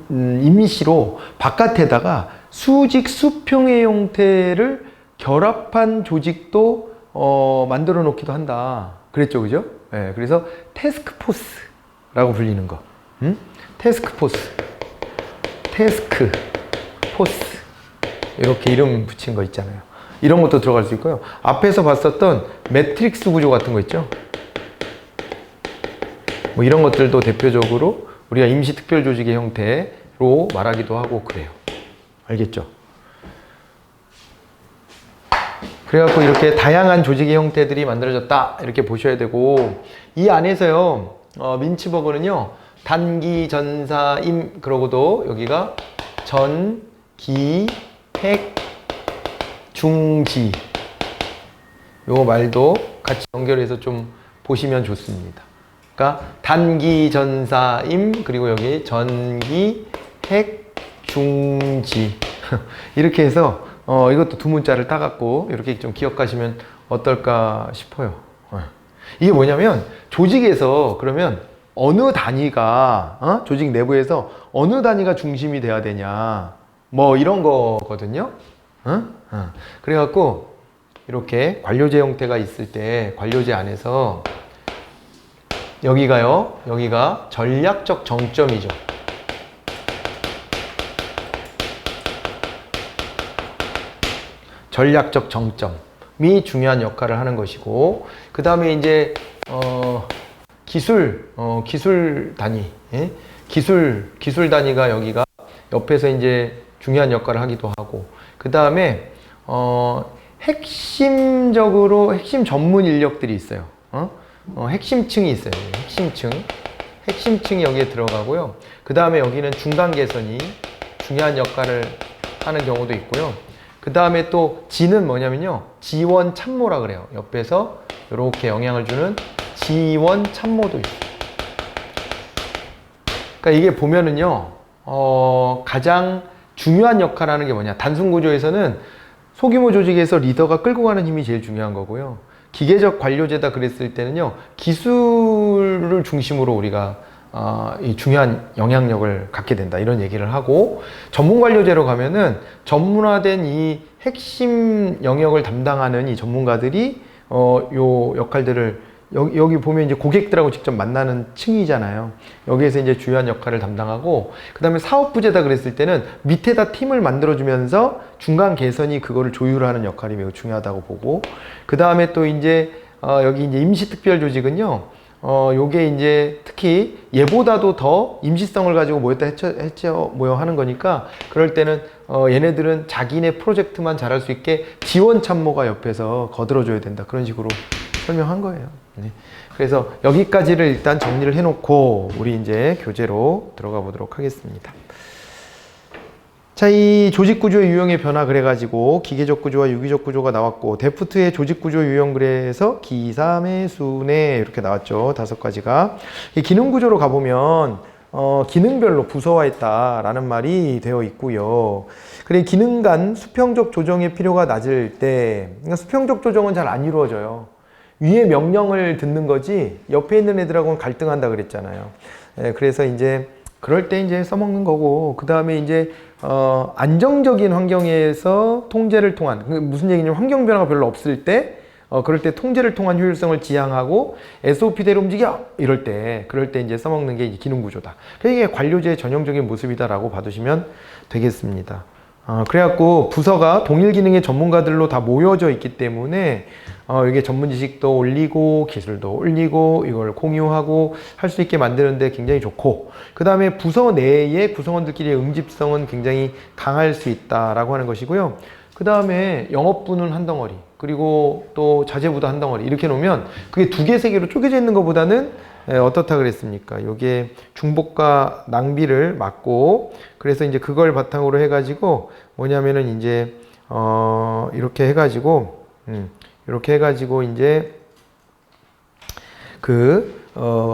A: 임시로 바깥에다가 수직 수평의 형태를 결합한 조직도 만들어 놓기도 한다. 그랬죠, 그죠? 네, 그래서 태스크포스라고 불리는 거. 태스크포스, 이렇게 이름 붙인 거 있잖아요. 이런 것도 들어갈 수 있고요. 앞에서 봤었던 매트릭스 구조 같은 거 있죠? 뭐 이런 것들도 대표적으로 우리가 임시특별조직의 형태로 말하기도 하고 그래요. 알겠죠? 그래갖고 이렇게 다양한 조직의 형태들이 만들어졌다 이렇게 보셔야 되고, 이 안에서요 민츠버그는요 단기, 전사, 임, 그러고도 여기가 전, 기, 핵, 중지 요 말도 같이 연결해서 좀 보시면 좋습니다. 그러니까 단기, 전사, 임, 그리고 여기 전기, 핵, 중지 이렇게 해서 이것도 두 문자를 따갖고 이렇게 좀 기억하시면 어떨까 싶어요. 이게 뭐냐면 조직에서 그러면 어느 단위가 조직 내부에서 어느 단위가 중심이 돼야 되냐 뭐 이런 거거든요. 그래갖고 이렇게 관료제 형태가 있을 때 관료제 안에서 여기가 전략적 정점이죠. 전략적 정점이 중요한 역할을 하는 것이고, 그 다음에 이제 기술 단위, 예? 기술 단위가 여기가 옆에서 이제 중요한 역할을 하기도 하고, 그 다음에 핵심 전문 인력들이 있어요. 핵심층이 있어요. 핵심층이 여기에 들어가고요. 그 다음에 여기는 중간 개선이 중요한 역할을 하는 경우도 있고요. 그 다음에 또 G는 뭐냐면요, 지원 참모라 그래요. 옆에서 이렇게 영향을 주는 지원 참모도 있어요. 그러니까 이게 보면은요 가장 중요한 역할을 하는 게 뭐냐, 단순 구조에서는 소규모 조직에서 리더가 끌고 가는 힘이 제일 중요한 거고요. 기계적 관료제다 그랬을 때는요 기술을 중심으로 우리가 이 중요한 영향력을 갖게 된다 이런 얘기를 하고, 전문 관료제로 가면은 전문화된 이 핵심 영역을 담당하는 이 전문가들이 요 역할들을 여기 보면 이제 고객들하고 직접 만나는 층이잖아요. 여기에서 이제 주요한 역할을 담당하고, 그 다음에 사업부제다 그랬을 때는 밑에다 팀을 만들어주면서 중간 개선이 그거를 조율하는 역할이 매우 중요하다고 보고, 그 다음에 또 이제 여기 이제 임시특별조직은요 요게 이제 특히 얘보다도 더 임시성을 가지고 모였다 모여 하는 거니까, 그럴 때는 얘네들은 자기네 프로젝트만 잘할 수 있게 지원 참모가 옆에서 거들어줘야 된다, 그런 식으로 설명한 거예요. 네. 그래서 여기까지를 일단 정리를 해놓고 우리 이제 교재로 들어가 보도록 하겠습니다. 자, 이 조직구조의 유형의 변화 그래가지고 기계적 구조와 유기적 구조가 나왔고, 데프트의 조직구조 유형 그래서 기삼의 순회 이렇게 나왔죠. 5가지가. 이 기능구조로 가보면 기능별로 부서화했다라는 말이 되어 있고요. 그래, 기능 간 수평적 조정의 필요가 낮을 때, 그러니까 수평적 조정은 잘 안 이루어져요. 위에 명령을 듣는 거지 옆에 있는 애들하고는 갈등한다 그랬잖아요. 그래서 이제 그럴 때 이제 써먹는 거고, 그 다음에 이제 안정적인 환경에서 통제를 통한, 무슨 얘기냐면 환경 변화가 별로 없을 때 그럴 때 통제를 통한 효율성을 지향하고 SOP대로 움직여 그럴 때 이제 써먹는 게 이제 기능 구조다. 이게 관료제의 전형적인 모습이다라고 봐두시면 되겠습니다. 그래갖고 부서가 동일 기능의 전문가들로 다 모여져 있기 때문에 이게 전문 지식도 올리고 기술도 올리고 이걸 공유하고 할 수 있게 만드는데 굉장히 좋고, 그 다음에 부서 내의 구성원들끼리의 응집성은 굉장히 강할 수 있다라고 하는 것이고요. 그 다음에 영업부는 한 덩어리, 그리고 또 자재부도 한 덩어리 이렇게 놓으면 그게 2개, 3개로 쪼개져 있는 것보다는 어떻다 그랬습니까? 요게 중복과 낭비를 막고, 그래서 이제 그걸 바탕으로 해가지고 뭐냐면은 이제 이렇게 해가지고 이제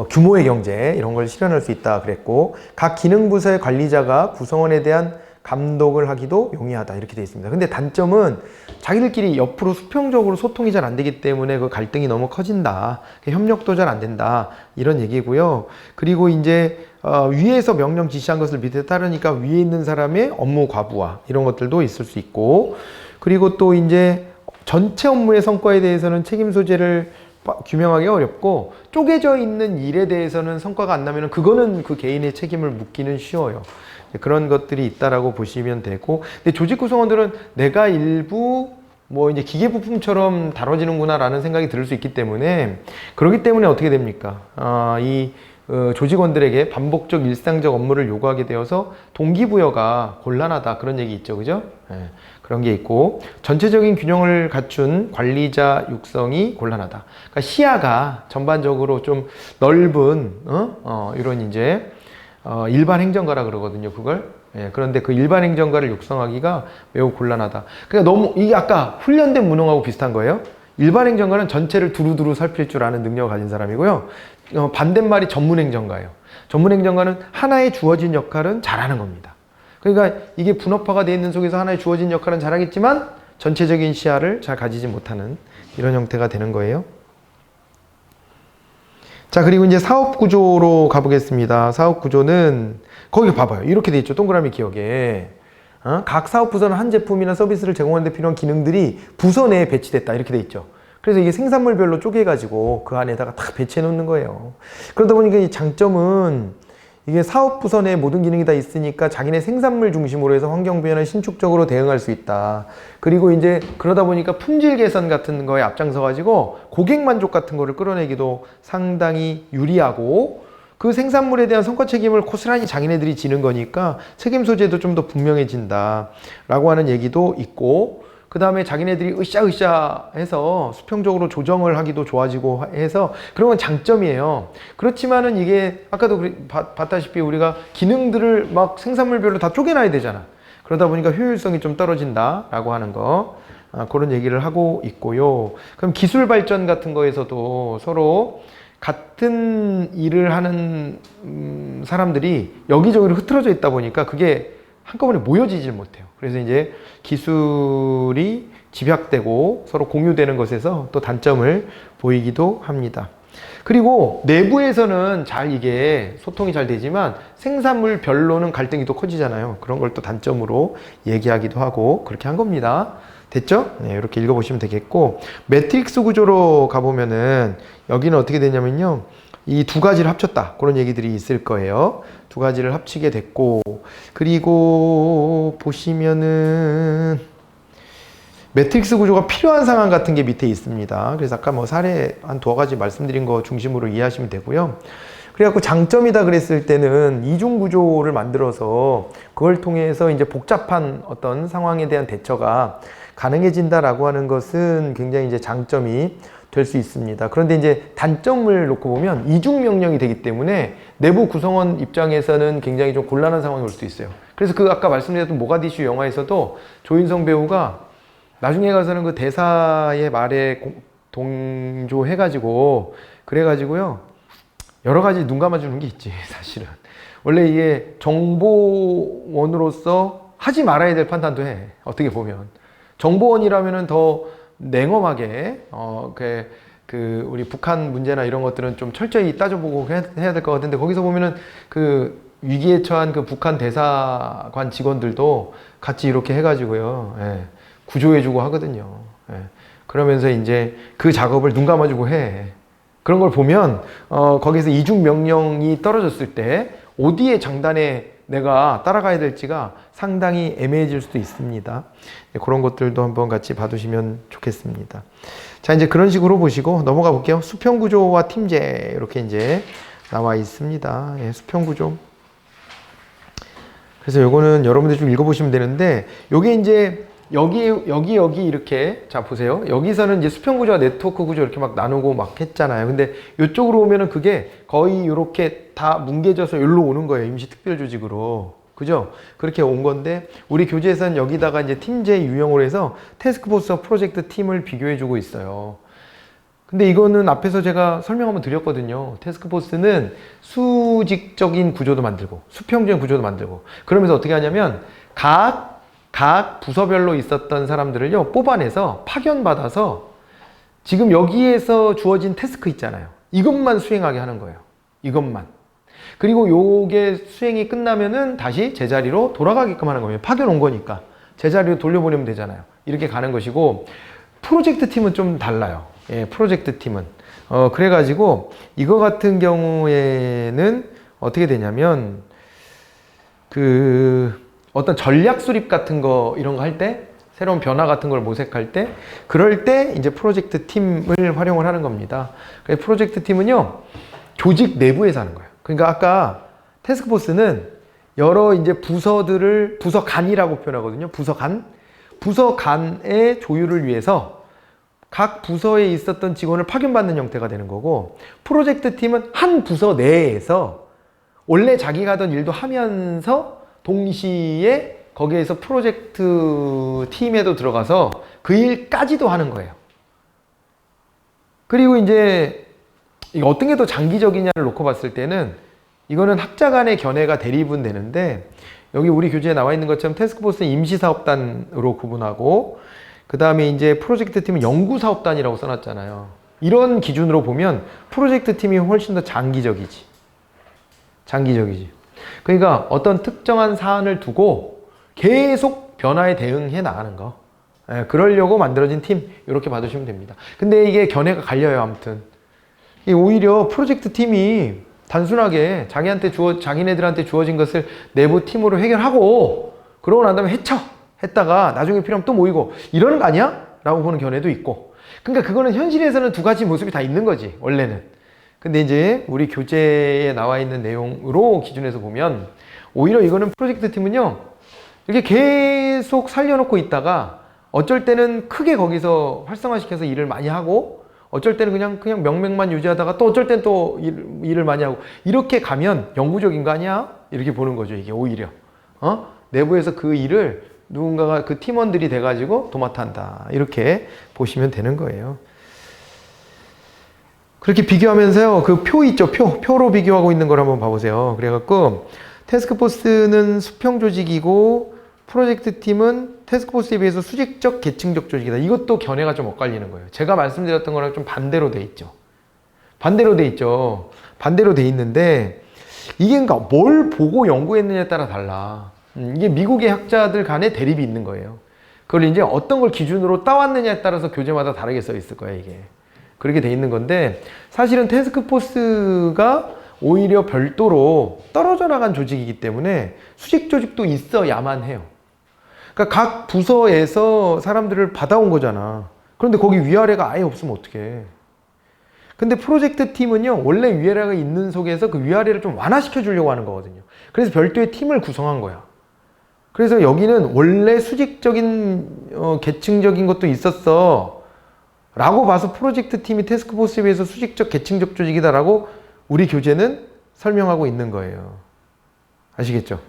A: 규모의 경제 이런 걸 실현할 수 있다 그랬고, 각 기능부서의 관리자가 구성원에 대한 감독을 하기도 용이하다 이렇게 되어 있습니다. 근데 단점은 자기들끼리 옆으로 수평적으로 소통이 잘 안 되기 때문에 그 갈등이 너무 커진다. 협력도 잘 안 된다. 이런 얘기고요. 그리고 이제 위에서 명령 지시한 것을 밑에 따르니까 위에 있는 사람의 업무 과부하 이런 것들도 있을 수 있고, 그리고 또 이제 전체 업무의 성과에 대해서는 책임 소재를 규명하기 어렵고, 쪼개져 있는 일에 대해서는 성과가 안 나면 그거는 그 개인의 책임을 묻기는 쉬워요. 그런 것들이 있다라고 보시면 되고, 근데 조직 구성원들은 내가 일부 뭐 이제 기계 부품처럼 다뤄지는구나라는 생각이 들 수 있기 때문에, 그렇기 때문에 어떻게 됩니까? 조직원들에게 반복적 일상적 업무를 요구하게 되어서 동기부여가 곤란하다 그런 얘기 있죠, 그죠? 그런 게 있고, 전체적인 균형을 갖춘 관리자 육성이 곤란하다. 그러니까 시야가 전반적으로 좀 넓은 이런 이제 일반 행정가라 그러거든요, 그걸. 그런데 그 일반 행정가를 육성하기가 매우 곤란하다. 그러니까 너무 이게 아까 훈련된 무능하고 비슷한 거예요. 일반 행정가는 전체를 두루두루 살필 줄 아는 능력을 가진 사람이고요. 반대말이 전문 행정가예요. 전문 행정가는 하나의 주어진 역할은 잘하는 겁니다. 그러니까 이게 분업화가 되어 있는 속에서 하나의 주어진 역할은 잘하겠지만 전체적인 시야를 잘 가지지 못하는 이런 형태가 되는 거예요. 자, 그리고 이제 사업 구조로 가보겠습니다. 사업 구조는 거기 봐봐요. 이렇게 돼 있죠. 동그라미 기억에. 각 사업 부서는 한 제품이나 서비스를 제공하는 데 필요한 기능들이 부서 내에 배치됐다. 이렇게 돼 있죠. 그래서 이게 생산물별로 쪼개가지고 그 안에다가 딱 배치해 놓는 거예요. 그러다 보니까 이 장점은 이게 사업 부서 내에 모든 기능이 다 있으니까 자기네 생산물 중심으로 해서 환경 변화에 신축적으로 대응할 수 있다. 그리고 이제 그러다 보니까 품질 개선 같은 거에 앞장서 가지고 고객 만족 같은 거를 끌어내기도 상당히 유리하고, 그 생산물에 대한 성과 책임을 고스란히 자기네들이 지는 거니까 책임 소재도 좀 더 분명해진다 라고 하는 얘기도 있고, 그 다음에 자기네들이 으쌰으쌰 해서 수평적으로 조정을 하기도 좋아지고 해서 그런 건 장점이에요. 그렇지만은 이게 아까도 봤다시피 우리가 기능들을 막 생산물별로 다 쪼개놔야 되잖아. 그러다 보니까 효율성이 좀 떨어진다 라고 하는 거, 그런 얘기를 하고 있고요. 그럼 기술 발전 같은 거에서도 서로 같은 일을 하는 사람들이 여기저기로 흐트러져 있다 보니까 그게 한꺼번에 모여지질 못해요. 그래서 이제 기술이 집약되고 서로 공유되는 것에서 또 단점을 보이기도 합니다. 그리고 내부에서는 잘 이게 소통이 잘 되지만 생산물별로는 갈등이 또 커지잖아요. 그런 걸 또 단점으로 얘기하기도 하고 그렇게 한 겁니다. 됐죠? 네, 이렇게 읽어보시면 되겠고, 매트릭스 구조로 가보면은 여기는 어떻게 되냐면요, 이 두 가지를 합쳤다 그런 얘기들이 있을 거예요. 두 가지를 합치게 됐고, 그리고 보시면은 매트릭스 구조가 필요한 상황 같은 게 밑에 있습니다. 그래서 아까 뭐 사례 한 두어 가지 말씀드린 거 중심으로 이해하시면 되고요. 그래갖고 장점이다 그랬을 때는 이중 구조를 만들어서 그걸 통해서 이제 복잡한 어떤 상황에 대한 대처가 가능해진다라고 하는 것은 굉장히 이제 장점이 될 수 있습니다. 그런데 이제 단점을 놓고 보면 이중 명령이 되기 때문에 내부 구성원 입장에서는 굉장히 좀 곤란한 상황이 올 수 있어요. 그래서 그 아까 말씀드렸던 모가디슈 영화에서도 조인성 배우가 나중에 가서는 그 대사의 말에 동조해가지고 그래가지고요 여러 가지 눈 감아주는 게 있지. 사실은 원래 이게 정보원으로서 하지 말아야 될 판단도 해. 어떻게 보면 정보원이라면은 더 냉엄하게 우리 북한 문제나 이런 것들은 좀 철저히 따져보고 해야 될 것 같은데, 거기서 보면은 그 위기에 처한 그 북한 대사관 직원들도 같이 이렇게 해가지고요, 구조해주고 하거든요. 그러면서 이제 그 작업을 눈 감아주고 해. 그런 걸 보면 거기서 이중 명령이 떨어졌을 때 어디에 장단에 내가 따라가야 될지가 상당히 애매해질 수도 있습니다. 그런 것들도 한번 같이 봐두시면 좋겠습니다. 자, 이제 그런 식으로 보시고 넘어가 볼게요. 수평구조와 팀제 이렇게 이제 나와 있습니다. 수평구조. 그래서 요거는 여러분들 좀 읽어보시면 되는데, 요게 이제 여기 이렇게 자 보세요. 여기서는 이제 수평 구조와 네트워크 구조 이렇게 막 나누고 막 했잖아요. 근데 이쪽으로 오면은 그게 거의 이렇게 다 뭉개져서 여기로 오는 거예요. 임시 특별 조직으로. 그죠? 그렇게 온 건데 우리 교재에서는 여기다가 이제 팀제 유형으로 해서 태스크포스와 프로젝트 팀을 비교해 주고 있어요. 근데 이거는 앞에서 제가 설명 한번 드렸거든요. 태스크포스는 수직적인 구조도 만들고 수평적인 구조도 만들고 그러면서 어떻게 하냐면 각 부서별로 있었던 사람들을요 뽑아내서 파견받아서 지금 여기에서 주어진 태스크 있잖아요. 이것만 수행하게 하는 거예요. 이것만. 그리고 요게 수행이 끝나면은 다시 제자리로 돌아가게끔 하는 거예요. 파견 온 거니까 제자리로 돌려보내면 되잖아요. 이렇게 가는 것이고 프로젝트 팀은 좀 달라요. 예, 프로젝트 팀은 그래가지고 이거 같은 경우에는 어떻게 되냐면 그 어떤 전략 수립 같은 거 이런 거 할 때 새로운 변화 같은 걸 모색할 때 그럴 때 이제 프로젝트 팀을 활용을 하는 겁니다. 그래서 프로젝트 팀은요 조직 내부에서 하는 거예요. 그러니까 아까 태스크포스는 여러 이제 부서들을 부서간이라고 표현하거든요. 부서간의 조율을 위해서 각 부서에 있었던 직원을 파견받는 형태가 되는 거고 프로젝트 팀은 한 부서 내에서 원래 자기가 하던 일도 하면서 동시에 거기에서 프로젝트 팀에도 들어가서 그 일까지도 하는 거예요. 그리고 이제 이거 어떤 게 더 장기적이냐를 놓고 봤을 때는 이거는 학자 간의 견해가 대립은 되는데 여기 우리 교재에 나와 있는 것처럼 태스크포스는 임시사업단으로 구분하고 그 다음에 이제 프로젝트 팀은 연구사업단이라고 써놨잖아요. 이런 기준으로 보면 프로젝트 팀이 훨씬 더 장기적이지. 그러니까 어떤 특정한 사안을 두고 계속 변화에 대응해 나가는 거. 예, 그러려고 만들어진 팀 이렇게 봐주시면 됩니다. 근데 이게 견해가 갈려요. 아무튼 오히려 프로젝트 팀이 단순하게 자기네들한테 주어진 것을 내부 팀으로 해결하고 그러고 난 다음에 했다가 나중에 필요하면 또 모이고 이러는 거 아니야? 라고 보는 견해도 있고 그러니까 그거는 현실에서는 두 가지 모습이 다 있는 거지 원래는. 근데 이제 우리 교재에 나와 있는 내용으로 기준해서 보면 오히려 이거는 프로젝트 팀은요 이렇게 계속 살려놓고 있다가 어쩔 때는 크게 거기서 활성화시켜서 일을 많이 하고 어쩔 때는 그냥 명맥만 유지하다가 또 어쩔 땐 또 일을 많이 하고 이렇게 가면 영구적인 거 아니야? 이렇게 보는 거죠. 이게 오히려 내부에서 그 일을 누군가가 그 팀원들이 돼가지고 도맡아 한다 이렇게 보시면 되는 거예요. 그렇게 비교하면서요 그 표 있죠. 표로 비교하고 있는 걸 한번 봐보세요. 그래갖고 태스크포스는 수평 조직이고 프로젝트 팀은 태스크포스에 비해서 수직적 계층적 조직이다. 이것도 견해가 좀 엇갈리는 거예요. 제가 말씀드렸던 거랑 좀 반대로 돼 있죠. 반대로 돼 있는데 이게 그러니까 뭘 보고 연구했느냐에 따라 달라. 이게 미국의 학자들 간에 대립이 있는 거예요. 그걸 이제 어떤 걸 기준으로 따왔느냐에 따라서 교재마다 다르게 써 있을 거예요, 이게. 그렇게 돼 있는 건데 사실은 태스크포스가 오히려 별도로 떨어져 나간 조직이기 때문에 수직 조직도 있어야만 해요. 그러니까 각 부서에서 사람들을 받아온 거잖아. 그런데 거기 위아래가 아예 없으면 어떡해. 근데 프로젝트 팀은요 원래 위아래가 있는 속에서 그 위아래를 좀 완화시켜 주려고 하는 거거든요. 그래서 별도의 팀을 구성한 거야. 그래서 여기는 원래 수직적인 계층적인 것도 있었어 라고 봐서 프로젝트 팀이 태스크포스에 비해서 수직적 계층적 조직이다 라고 우리 교재는 설명하고 있는 거예요. 아시겠죠?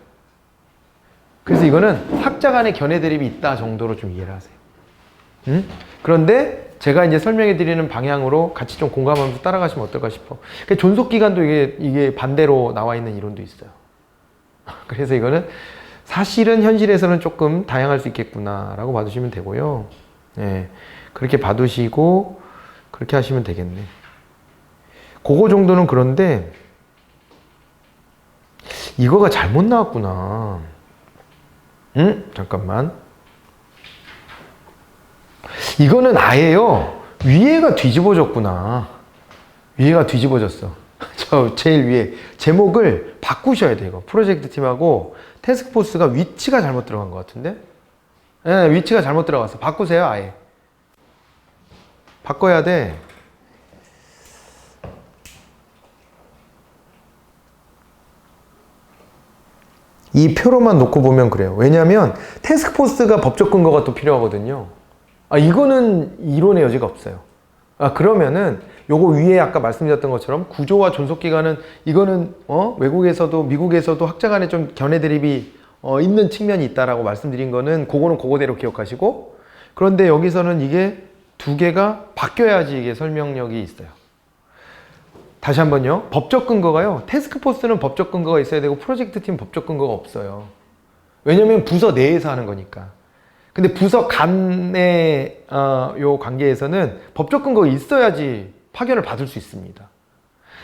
A: 그래서 이거는 학자 간의 견해 대립이 있다 정도로 좀 이해를 하세요. 그런데 제가 이제 설명해 드리는 방향으로 같이 좀 공감하면서 따라가시면 어떨까 싶어. 그러니까 존속 기간도 이게 반대로 나와 있는 이론도 있어요. 그래서 이거는 사실은 현실에서는 조금 다양할 수 있겠구나라고 봐두시면 되고요. 네, 그렇게 봐두시고 그렇게 하시면 되겠네. 그거 정도는 그런데 이거가 잘못 나왔구나. 잠깐만. 이거는 아예요. 위에가 뒤집어졌구나. 위에가 뒤집어졌어. 저 제일 위에 제목을 바꾸셔야 돼요. 이거 프로젝트 팀하고 태스크포스가 위치가 잘못 들어간 것 같은데? 네, 위치가 잘못 들어갔어. 바꾸세요, 아예. 바꿔야 돼. 이 표로만 놓고 보면 그래요. 왜냐하면 태스크포스가 법적 근거가 또 필요하거든요. 이거는 이론의 여지가 없어요. 그러면은 요거 위에 아까 말씀드렸던 것처럼 구조와 존속기간은 이거는 외국에서도 미국에서도 학자 간에 좀 견해 대립이 있는 측면이 있다라고 말씀드린 거는 그거는 그거대로 기억하시고, 그런데 여기서는 이게 두 개가 바뀌어야지 이게 설명력이 있어요. 다시 한번요. 법적 근거가요. 태스크포스는 법적 근거가 있어야 되고 프로젝트 팀 법적 근거가 없어요. 왜냐면 부서 내에서 하는 거니까. 근데 부서 간의 요 관계에서는 법적 근거가 있어야지 파견을 받을 수 있습니다.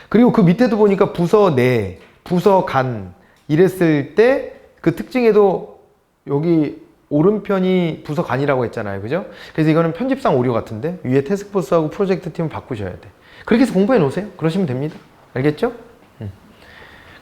A: 그리고 그 밑에도 보니까 부서 내, 부서 간 이랬을 때 그 특징에도 여기 오른편이 부서 간이라고 했잖아요. 그죠? 그래서 이거는 편집상 오류 같은데 위에 태스크포스하고 프로젝트 팀을 바꾸셔야 돼. 그렇게 해서 공부해 놓으세요. 그러시면 됩니다. 알겠죠?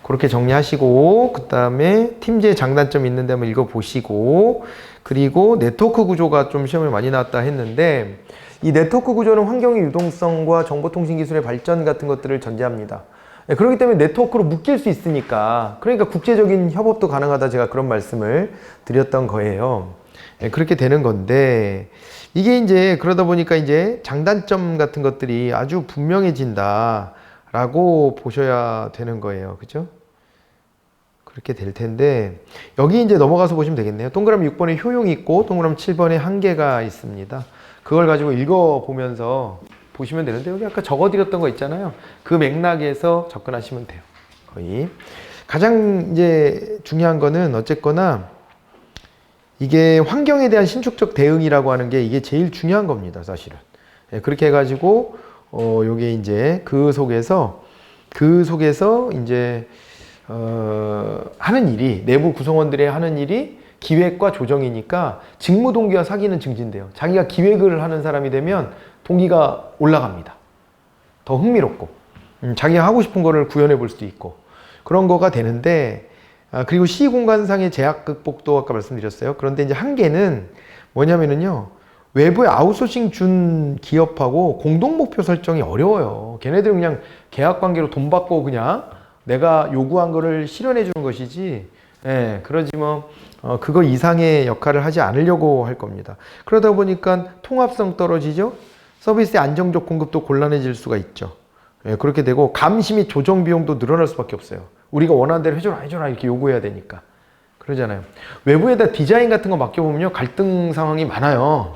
A: 그렇게 정리하시고, 그 다음에 팀제 장단점 있는데 한번 읽어보시고, 그리고 네트워크 구조가 좀 시험에 많이 나왔다 했는데, 이 네트워크 구조는 환경의 유동성과 정보통신기술의 발전 같은 것들을 전제합니다. 그렇기 때문에 네트워크로 묶일 수 있으니까, 그러니까 국제적인 협업도 가능하다, 제가 그런 말씀을 드렸던 거예요. 그렇게 되는 건데, 이게 이제 그러다 보니까 이제 장단점 같은 것들이 아주 분명해진다 라고 보셔야 되는 거예요. 그죠? 그렇게 될 텐데, 여기 이제 넘어가서 보시면 되겠네요. 동그라미 6번에 효용이 있고 동그라미 7번에 한계가 있습니다. 그걸 가지고 읽어보면서 보시면 되는데, 여기 아까 적어드렸던 거 있잖아요. 그 맥락에서 접근하시면 돼요. 거의. 가장 이제 중요한 거는 어쨌거나 이게 환경에 대한 신축적 대응이라고 하는 게 이게 제일 중요한 겁니다, 사실은. 그렇게 해가지고, 요게 이제 그 속에서 이제, 하는 일이, 내부 구성원들의 하는 일이 기획과 조정이니까 직무 동기와 사기는 증진돼요. 자기가 기획을 하는 사람이 되면 동기가 올라갑니다. 더 흥미롭고, 자기가 하고 싶은 거를 구현해 볼 수도 있고, 그런 거가 되는데, 그리고 시공간상의 제약 극복도 아까 말씀드렸어요. 그런데 이제 한계는 뭐냐면은요, 외부에 아웃소싱 준 기업하고 공동 목표 설정이 어려워요. 걔네들은 그냥 계약 관계로 돈 받고 그냥 내가 요구한 거를 실현해 주는 것이지, 그러지 뭐, 그거 이상의 역할을 하지 않으려고 할 겁니다. 그러다 보니까 통합성 떨어지죠? 서비스의 안정적 공급도 곤란해질 수가 있죠. 그렇게 되고, 감시 및 조정 비용도 늘어날 수밖에 없어요. 우리가 원하는 대로 해줘라 이렇게 요구해야 되니까. 그러잖아요. 외부에다 디자인 같은 거 맡겨보면요, 갈등 상황이 많아요.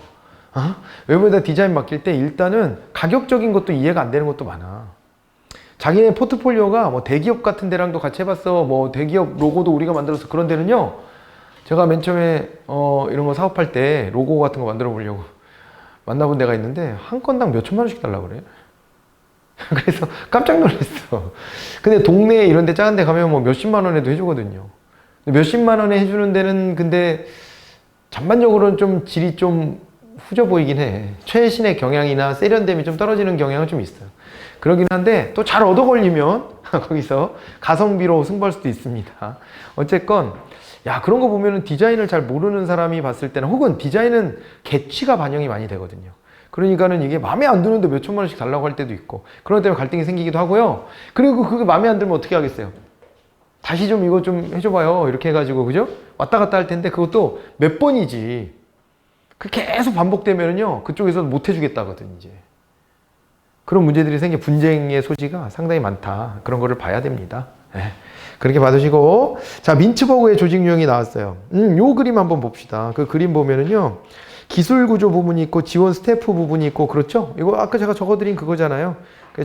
A: 외부에다 디자인 맡길 때 일단은 가격적인 것도 이해가 안 되는 것도 많아. 자기네 포트폴리오가 뭐 대기업 같은 데랑도 같이 해봤어. 뭐 대기업 로고도 우리가 만들어서, 그런 데는요, 제가 맨 처음에 이런 거 사업할 때 로고 같은 거 만들어 보려고 만나본 데가 있는데 한 건당 몇 천만 원씩 달라고 그래. 그래서 깜짝 놀랐어. 근데 동네 이런 데 작은 데 가면 뭐 몇십만 원에도 해주거든요. 몇십만 원에 해주는 데는 근데 전반적으로는 좀 질이 좀 후져 보이긴 해. 최신의 경향이나 세련됨이 좀 떨어지는 경향은 좀 있어요. 그러긴 한데 또 잘 얻어 걸리면 거기서 가성비로 승부할 수도 있습니다. 어쨌건 그런 거 보면은 디자인을 잘 모르는 사람이 봤을 때는, 혹은 디자인은 개취가 반영이 많이 되거든요. 그러니까는 이게 마음에 안 드는데 몇 천만 원씩 달라고 할 때도 있고, 그런 때문에 갈등이 생기기도 하고요. 그리고 그게 마음에 안 들면 어떻게 하겠어요? 다시 좀 이거 좀 해줘봐요. 이렇게 해가지고, 그죠? 왔다 갔다 할 텐데 그것도 몇 번이지. 그 계속 반복되면은요, 그쪽에서 못 해주겠다거든, 이제. 그런 문제들이 생겨 분쟁의 소지가 상당히 많다. 그런 거를 봐야 됩니다. 그렇게 봐두시고, 자, 민츠버그의 조직 유형이 나왔어요. 요 그림 한번 봅시다. 그 그림 보면은요, 기술 구조 부분이 있고 지원 스태프 부분이 있고, 그렇죠? 이거 아까 제가 적어드린 그거잖아요.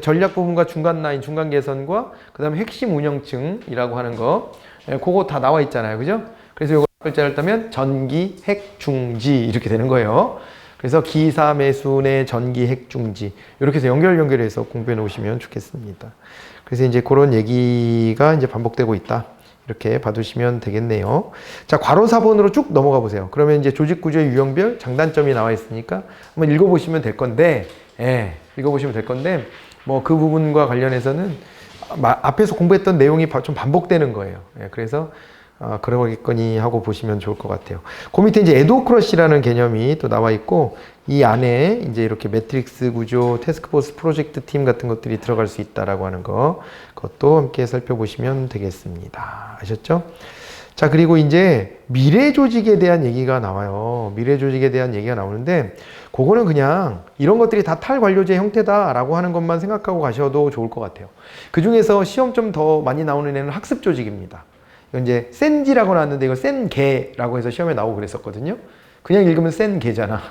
A: 전략 부분과 중간 라인, 중간 개선과 그 다음에 핵심 운영층이라고 하는 거, 그거 다 나와 있잖아요. 그죠? 그래서 이거 글자를 따면 전기, 핵, 중지 이렇게 되는 거예요. 그래서 기사, 매수내, 전기, 핵, 중지 이렇게 해서 연결해서 공부해 놓으시면 좋겠습니다. 그래서 이제 그런 얘기가 이제 반복되고 있다. 이렇게 봐두시면 되겠네요. 자, 괄호 4번으로 쭉 넘어가 보세요. 그러면 이제 조직 구조의 유형별 장단점이 나와 있으니까 한번 읽어보시면 될 건데, 읽어보시면 될 건데, 뭐 그 부분과 관련해서는 앞에서 공부했던 내용이 좀 반복되는 거예요. 그래서 그러겠거니 하고 보시면 좋을 것 같아요. 그 밑에 이제 에도크러시라는 개념이 또 나와 있고, 이 안에 이제 이렇게 매트릭스 구조, 태스크포스 프로젝트 팀 같은 것들이 들어갈 수 있다라고 하는 거, 그것도 함께 살펴보시면 되겠습니다. 아셨죠? 자, 그리고 이제 미래 조직에 대한 얘기가 나와요. 미래 조직에 대한 얘기가 나오는데, 그거는 그냥 이런 것들이 다 탈관료제 형태다라고 하는 것만 생각하고 가셔도 좋을 것 같아요. 그 중에서 시험 좀 더 많이 나오는 애는 학습 조직입니다. 이건 이제 센지라고 나왔는데, 이거 센개라고 해서 시험에 나오고 그랬었거든요. 그냥 읽으면 센개잖아.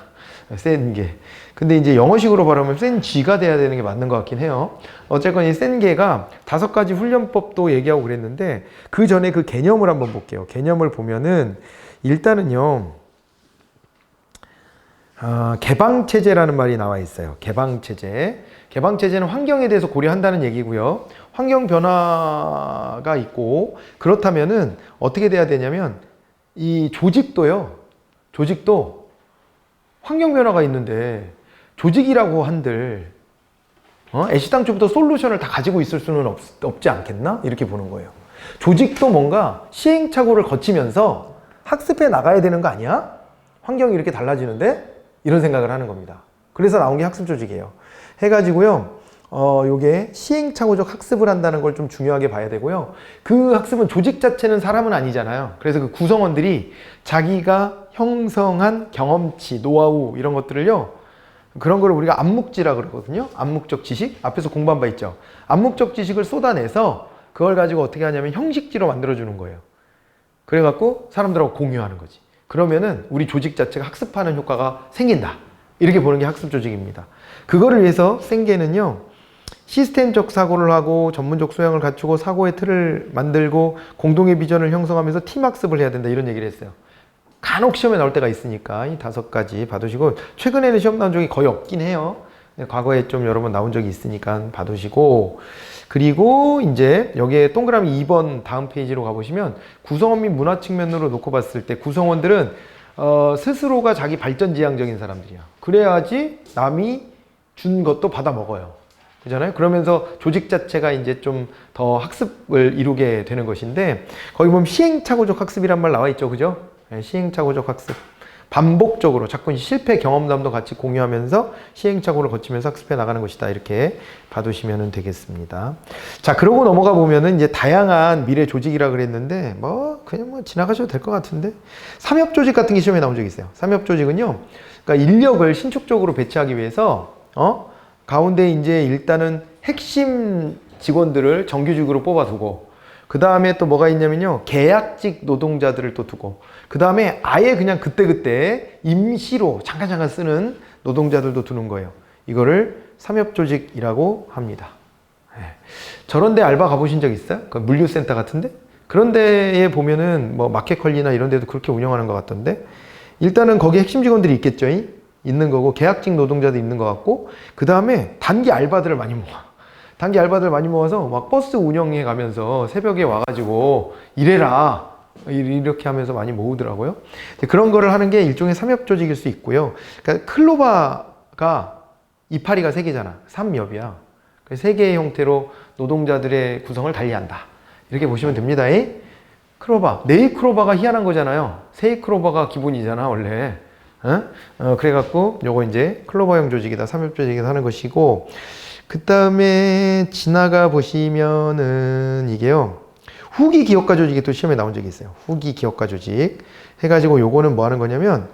A: 센개. 근데 이제 영어식으로 발음하면 센쥐가 돼야 되는 게 맞는 것 같긴 해요. 어쨌건 이 센개가 5가지 훈련법도 얘기하고 그랬는데, 그 전에 그 개념을 한번 볼게요. 개념을 보면은 일단은요, 개방체제라는 말이 나와 있어요. 개방체제. 개방체제는 환경에 대해서 고려한다는 얘기고요. 환경 변화가 있고, 그렇다면은 어떻게 돼야 되냐면, 이 조직도요. 조직도 환경 변화가 있는데, 조직이라고 한들, 애시당초부터 솔루션을 다 가지고 있을 수는 없지 않겠나? 이렇게 보는 거예요. 조직도 뭔가 시행착오를 거치면서 학습해 나가야 되는 거 아니야? 환경이 이렇게 달라지는데? 이런 생각을 하는 겁니다. 그래서 나온 게 학습 조직이에요. 해가지고요, 요게 시행착오적 학습을 한다는 걸 좀 중요하게 봐야 되고요. 그 학습은 조직 자체는 사람은 아니잖아요. 그래서 그 구성원들이 자기가 형성한 경험치, 노하우 이런 것들을요, 그런 걸 우리가 암묵지라 그러거든요. 암묵적 지식. 앞에서 공부한 바 있죠. 암묵적 지식을 쏟아내서 그걸 가지고 어떻게 하냐면 형식지로 만들어주는 거예요. 그래갖고 사람들하고 공유하는 거지. 그러면은 우리 조직 자체가 학습하는 효과가 생긴다. 이렇게 보는 게 학습 조직입니다. 그거를 위해서 센개는요, 시스템적 사고를 하고 전문적 소양을 갖추고 사고의 틀을 만들고 공동의 비전을 형성하면서 팀 학습을 해야 된다. 이런 얘기를 했어요. 간혹 시험에 나올 때가 있으니까 이 5가지 봐두시고, 최근에는 시험 나온 적이 거의 없긴 해요. 과거에 좀 여러 번 나온 적이 있으니까 봐두시고, 그리고 이제 여기에 동그라미 2번 다음 페이지로 가보시면 구성원 및 문화 측면으로 놓고 봤을 때 구성원들은 스스로가 자기 발전지향적인 사람들이야. 그래야지 남이 준 것도 받아 먹어요. 그잖아요? 그러면서 조직 자체가 이제 좀 더 학습을 이루게 되는 것인데, 거기 보면 시행착오적 학습이란 말 나와 있죠. 그죠? 네, 시행착오적 학습. 반복적으로 자꾸 실패 경험담도 같이 공유하면서 시행착오를 거치면서 학습해 나가는 것이다. 이렇게 봐두시면 되겠습니다. 자, 그러고 넘어가 보면은 이제 다양한 미래 조직이라 그랬는데, 그냥 지나가셔도 될 것 같은데. 삼엽 조직 같은 게 시험에 나온 적이 있어요. 삼엽 조직은요, 그러니까 인력을 신축적으로 배치하기 위해서, 가운데 이제 일단은 핵심 직원들을 정규직으로 뽑아두고, 그 다음에 또 뭐가 있냐면요, 계약직 노동자들을 또 두고, 그 다음에 아예 그냥 그때그때 임시로 잠깐 쓰는 노동자들도 두는 거예요. 이거를 삼엽조직이라고 합니다. 저런 데 알바 가보신 적 있어요? 그 물류센터 같은데? 그런 데에 보면은 뭐 마켓컬리나 이런 데도 그렇게 운영하는 것 같던데, 일단은 거기 핵심 직원들이 있겠죠? 있는 거고, 계약직 노동자도 있는 것 같고, 그 다음에 단기 알바들을 많이 모아. 단기 알바들 많이 모아서 막 버스 운영해 가면서 새벽에 와가지고 일해라. 이렇게 하면서 많이 모으더라고요. 그런 거를 하는 게 일종의 삼엽 조직일 수 있고요. 그러니까 클로바가 이파리가 3개잖아. 삼엽이야. 3개의 형태로 노동자들의 구성을 달리한다. 이렇게 보시면 됩니다. 클로바. 네잎클로바가 희한한 거잖아요. 세잎클로바가 기본이잖아, 원래. 그래갖고 요거 이제 클로버형 조직이다, 삼엽 조직이다 하는 것이고, 그 다음에 지나가 보시면은 이게요, 후기 기업가 조직이 또 시험에 나온 적이 있어요. 후기 기업가 조직 해가지고 요거는 뭐 하는 거냐면,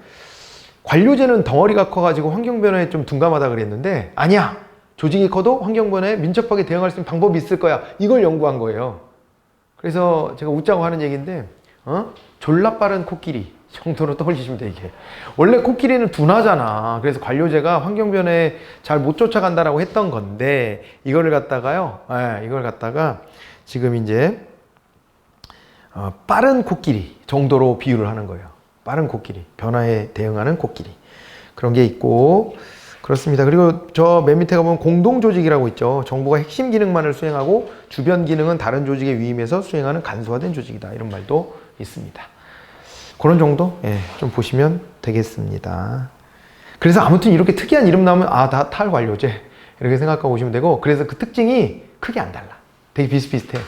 A: 관료제는 덩어리가 커가지고 환경 변화에 좀 둔감하다 그랬는데, 아니야, 조직이 커도 환경 변화에 민첩하게 대응할 수 있는 방법이 있을 거야. 이걸 연구한 거예요. 그래서 제가 웃자고 하는 얘기인데, 졸라 빠른 코끼리 정도로 떠올리시면 돼. 이게 원래 코끼리는 둔하잖아. 그래서 관료제가 환경 변화에 잘 못 쫓아간다라고 했던 건데, 이거를 갖다가요, 이걸 갖다가 지금 이제 빠른 코끼리 정도로 비유를 하는 거예요. 빠른 코끼리, 변화에 대응하는 코끼리, 그런 게 있고 그렇습니다. 그리고 저 맨 밑에 가보면 공동조직이라고 있죠. 정부가 핵심 기능만을 수행하고 주변 기능은 다른 조직에 위임해서 수행하는 간소화된 조직이다. 이런 말도 있습니다. 그런 정도 좀 보시면 되겠습니다. 그래서 아무튼 이렇게 특이한 이름 나오면 다 탈관료제 이렇게 생각하고 오시면 되고, 그래서 그 특징이 크게 안 달라. 되게 비슷비슷해.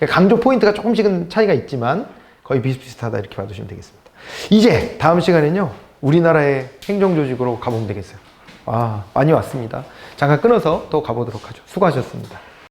A: 강조 포인트가 조금씩은 차이가 있지만 거의 비슷비슷하다 이렇게 봐두시면 되겠습니다. 이제 다음 시간에는요, 우리나라의 행정조직으로 가보면 되겠어요. 많이 왔습니다. 잠깐 끊어서 또 가보도록 하죠. 수고하셨습니다.